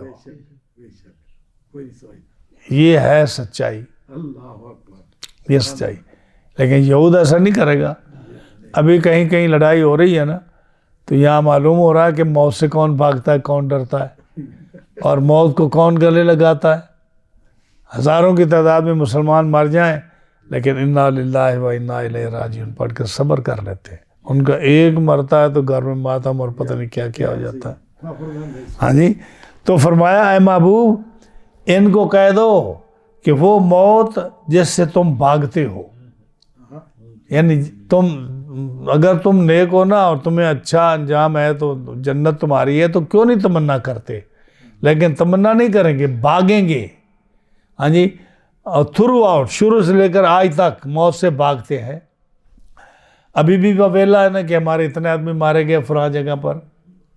یہ ہے سچائی، یہ سچائی. لیکن یہود ایسا نہیں کرے گا. ابھی کہیں کہیں لڑائی ہو رہی ہے نا، تو یہاں معلوم ہو رہا ہے کہ موت سے کون بھاگتا ہے، کون ڈرتا ہے، اور موت کو کون گلے لگاتا ہے. ہزاروں کی تعداد میں مسلمان مر جائیں لیکن انا للہ و انا الیہ راجعون پڑھ کر صبر کر لیتے ہیں. ان کا ایک مرتا ہے تو گھر میں ماتم اور پتہ نہیں کیا کیا ہو جاتا ہے. ہاں جی. تو فرمایا اے محبوب ان کو کہہ دو کہ وہ موت جس سے تم بھاگتے ہو، یعنی اگر تم نیک ہو نا اور تمہیں اچھا انجام ہے تو جنت تمہاری ہے، تو کیوں نہیں تمنا کرتے؟ لیکن تمنا نہیں کریں گے، بھاگیں گے. ہاں جی. اور تھرو آؤٹ، شروع سے لے کر آج تک موت سے بھاگتے ہیں. ابھی بھی وبیلا ہے نا کہ ہمارے اتنے آدمی مارے گئے فلاں جگہ پر.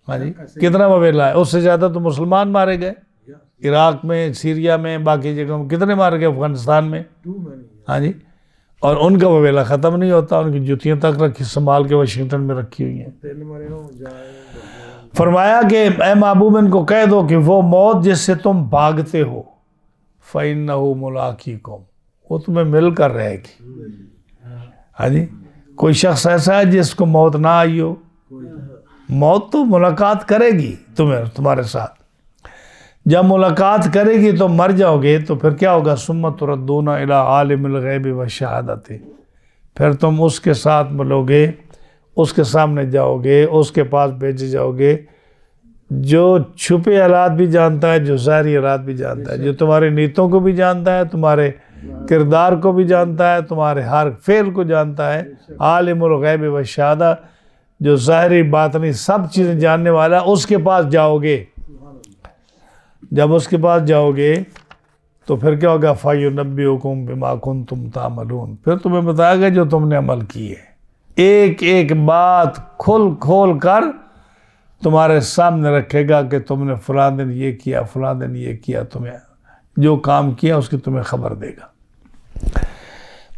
ہاں جی. کتنا وبیلا ہے؟ اس سے زیادہ تو مسلمان مارے گئے عراق میں، سیریا میں، باقی جگہوں میں. کتنے مارے گئے افغانستان میں. ہاں جی. اور ان کا وبیلا ختم نہیں ہوتا. ان کی جوتیاں تک رکھی سنبھال کے واشنگٹن میں رکھی ہوئی ہیں. فرمایا کہ اے محبوب ان کو کہہ دو کہ وہ موت جس سے تم بھاگتے ہو فَإِنَّهُ مُلَاقِيكُمْ، وہ تمہیں مل کر رہے گی. ہاں جی. کوئی شخص ایسا ہے جس کو موت نہ آئی ہو؟ موت تو ملاقات کرے گی تمہارے ساتھ. جب ملاقات کرے گی تو مر جاؤ گے تو پھر کیا ہوگا؟ ثُمَّ تُرَدُّونَ إِلَىٰ عَالِمِ الْغَيْبِ وَالشَّهَادَةِ، پھر تم اس کے ساتھ ملو گے، اس کے سامنے جاؤ گے، اس کے پاس بھیجے جاؤ گے جو چھپے حالات بھی جانتا ہے، جو ظاہری حالات بھی جانتا ہے، جو تمہاری نیتوں کو بھی جانتا ہے، تمہارے کردار کو بھی جانتا ہے، تمہارے ہر فعل کو جانتا ہے. عالم الغیب والشہادہ، جو ظاہری باطنی سب چیزیں جاننے والا، اس کے پاس جاؤ گے. جب اس کے پاس جاؤ گے تو پھر کیا ہوگا؟ فَيُنَبِّئُكُم بِمَا كُنتُمْ تَعْمَلُونَ، پھر تمہیں بتائے گا جو تم نے عمل کی ہے. ایک ایک بات کھول کر تمہارے سامنے رکھے گا کہ تم نے فلاں دن یہ کیا، فلاں دن یہ کیا، تمہیں جو کام کیا اس کی تمہیں خبر دے گا.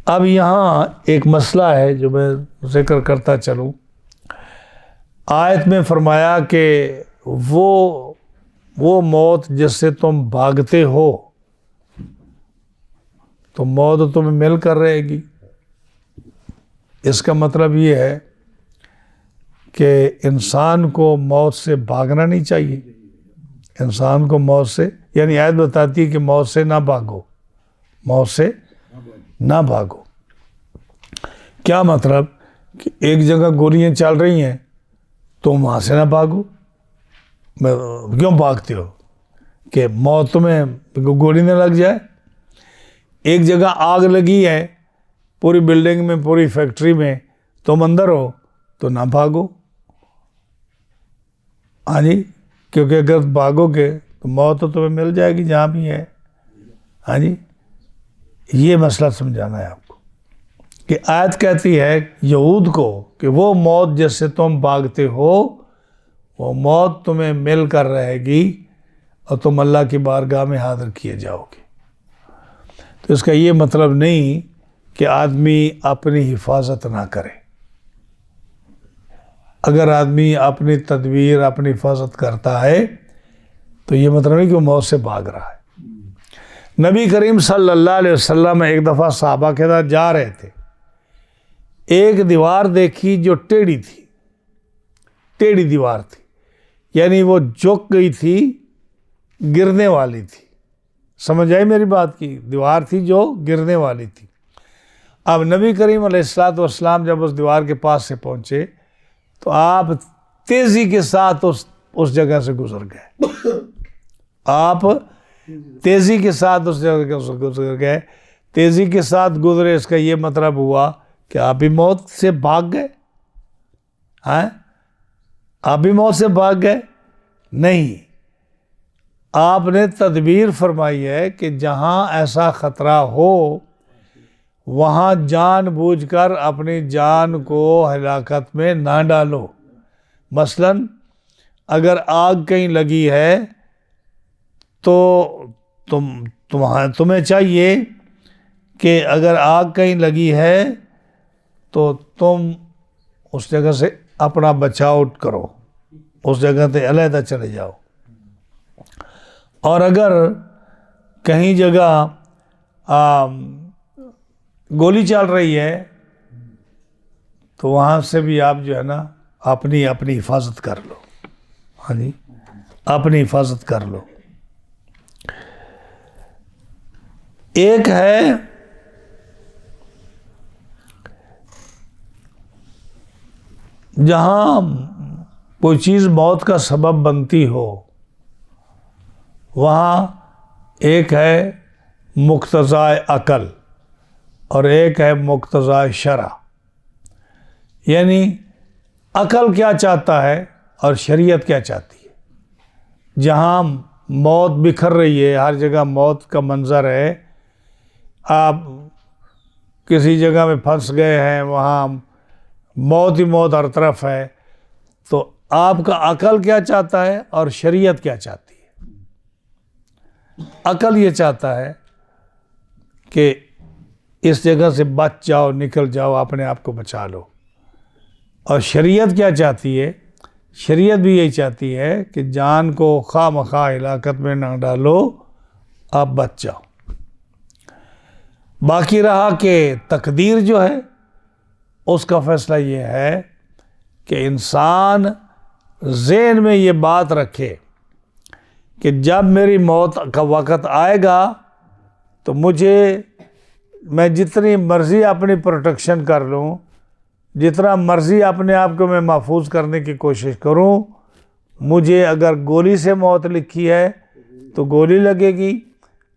اب یہاں ایک مسئلہ ہے جو میں ذکر کرتا چلوں. آیت میں فرمایا کہ وہ موت جس سے تم بھاگتے ہو، تو موت تمہیں مل کر رہے گی. اس کا مطلب یہ ہے کہ انسان کو موت سے بھاگنا نہیں چاہیے. انسان کو موت سے، یعنی آیت بتاتی ہے کہ موت سے نہ بھاگو، موت سے نہ بھاگو. کیا مطلب؟ کہ ایک جگہ گولیاں چل رہی ہیں تم وہاں سے نہ بھاگو. کیوں بھاگتے ہو؟ کہ موت تمہیں گولی نہ لگ جائے. ایک جگہ آگ لگی ہے پوری بلڈنگ میں، پوری فیکٹری میں، تم اندر ہو تو نہ بھاگو. ہاں جی. کیونکہ اگر بھاگو گے موت تو تمہیں مل جائے گی جہاں بھی ہے. ہاں جی، یہ مسئلہ سمجھانا ہے آپ کو کہ آیت کہتی ہے یہود کو کہ وہ موت جس سے تم بھاگتے ہو وہ موت تمہیں مل کر رہے گی اور تم اللہ کی بارگاہ میں حاضر کیے جاؤ گے. تو اس کا یہ مطلب نہیں کہ آدمی اپنی حفاظت نہ کرے. اگر آدمی اپنی تدبیر اپنی حفاظت کرتا ہے تو یہ مطلب نہیں کہ وہ موت سے بھاگ رہا ہے. نبی کریم صلی اللہ علیہ وسلم ایک دفعہ صحابہ کے ساتھ جا رہے تھے. ایک دیوار دیکھی جو ٹیڑھی تھی، ٹیڑھی دیوار تھی، یعنی وہ جھک گئی تھی، گرنے والی تھی. سمجھ آئی میری بات کی؟ دیوار تھی جو گرنے والی تھی. اب نبی کریم علیہ الصلوۃ والسلام جب اس دیوار کے پاس سے پہنچے تو آپ تیزی کے ساتھ اس جگہ سے گزر گئے. آپ تیزی کے ساتھ اس جگہ سے گزر گئے. تیزی کے ساتھ گزرے، اس کا یہ مطلب ہوا کہ آپ بھی موت سے بھاگ گئے. ہاں، آپ بھی موت سے بھاگ گئے؟ نہیں، آپ نے تدبیر فرمائی ہے کہ جہاں ایسا خطرہ ہو وہاں جان بوجھ کر اپنی جان کو ہلاکت میں نہ ڈالو. مثلاً اگر آگ کہیں لگی ہے تو تمہیں چاہیے کہ اگر آگ کہیں لگی ہے تو تم اس جگہ سے اپنا بچاؤ کرو، اس جگہ سے علیحدہ چلے جاؤ. اور اگر کہیں جگہ گولی چل رہی ہے تو وہاں سے بھی آپ جو ہے نا اپنی حفاظت کر لو. ہاں جی، اپنی حفاظت کر لو. ایک ہے جہاں کوئی چیز موت کا سبب بنتی ہو، وہاں ایک ہے مقتضائے عقل اور ایک ہے مقتضائے شرع. یعنی عقل کیا چاہتا ہے اور شریعت کیا چاہتی ہے. جہاں موت بکھر رہی ہے، ہر جگہ موت کا منظر ہے، آپ کسی جگہ میں پھنس گئے ہیں، وہاں موت ہی موت ہر طرف ہے، تو آپ کا عقل کیا چاہتا ہے اور شریعت کیا چاہتی ہے؟ عقل یہ چاہتا ہے کہ اس جگہ سے بچ جاؤ، نکل جاؤ، اپنے آپ کو بچا لو. اور شریعت کیا چاہتی ہے؟ شریعت بھی یہی چاہتی ہے کہ جان کو خواہ مخواہ ہلاکت میں نہ ڈالو، آپ بچ جاؤ. باقی رہا کہ تقدیر جو ہے اس کا فیصلہ یہ ہے کہ انسان ذہن میں یہ بات رکھے کہ جب میری موت کا وقت آئے گا تو میں جتنی مرضی اپنی پروٹیکشن کر لوں، جتنا مرضی اپنے آپ کو میں محفوظ کرنے کی کوشش کروں، مجھے اگر گولی سے موت لکھی ہے تو گولی لگے گی،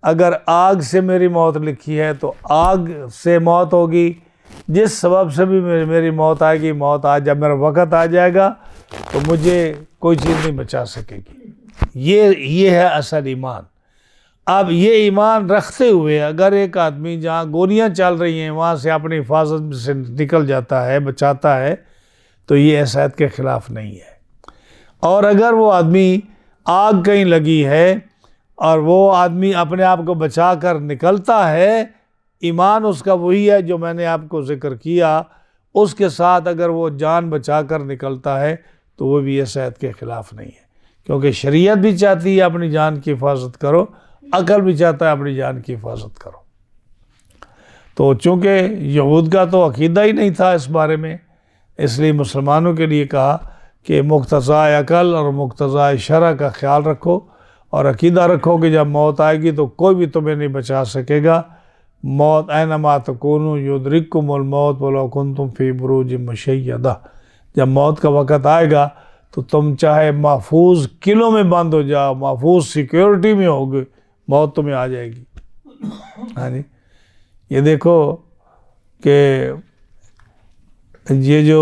اگر آگ سے میری موت لکھی ہے تو آگ سے موت ہوگی. جس سبب سے بھی میری موت آئے گی، موت جب میرا وقت آ جائے گا تو مجھے کوئی چیز نہیں بچا سکے گی. یہ ہے اصل ایمان. اب یہ ایمان رکھتے ہوئے اگر ایک آدمی جہاں گولیاں چل رہی ہیں وہاں سے اپنی حفاظت سے نکل جاتا ہے، بچاتا ہے، تو یہ عیسائیت کے خلاف نہیں ہے. اور اگر وہ آدمی آگ کہیں لگی ہے اور وہ آدمی اپنے آپ کو بچا کر نکلتا ہے، ایمان اس کا وہی ہے جو میں نے آپ کو ذکر کیا، اس کے ساتھ اگر وہ جان بچا کر نکلتا ہے تو وہ بھی عیسائیت کے خلاف نہیں ہے. کیونکہ شریعت بھی چاہتی ہے اپنی جان کی حفاظت کرو، عقل بھی چاہتا ہے اپنی جان کی حفاظت کرو. تو چونکہ یہود کا تو عقیدہ ہی نہیں تھا اس بارے میں، اس لیے مسلمانوں کے لیے کہا کہ مقتضائے عقل اور مقتضائے شرع کا خیال رکھو اور عقیدہ رکھو کہ جب موت آئے گی تو کوئی بھی تمہیں نہیں بچا سکے گا. موت اینما تکونوا یدرککم الموت ولو کنتم فی بروج مشیدہ. جب موت کا وقت آئے گا تو تم چاہے محفوظ قلعوں میں بند ہو جاؤ، محفوظ سیکیورٹی میں ہوگے، موت تمہیں آ جائے گی. ہاں جی، یہ دیکھو کہ یہ جو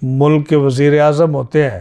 ملک کے وزیر اعظم ہوتے ہیں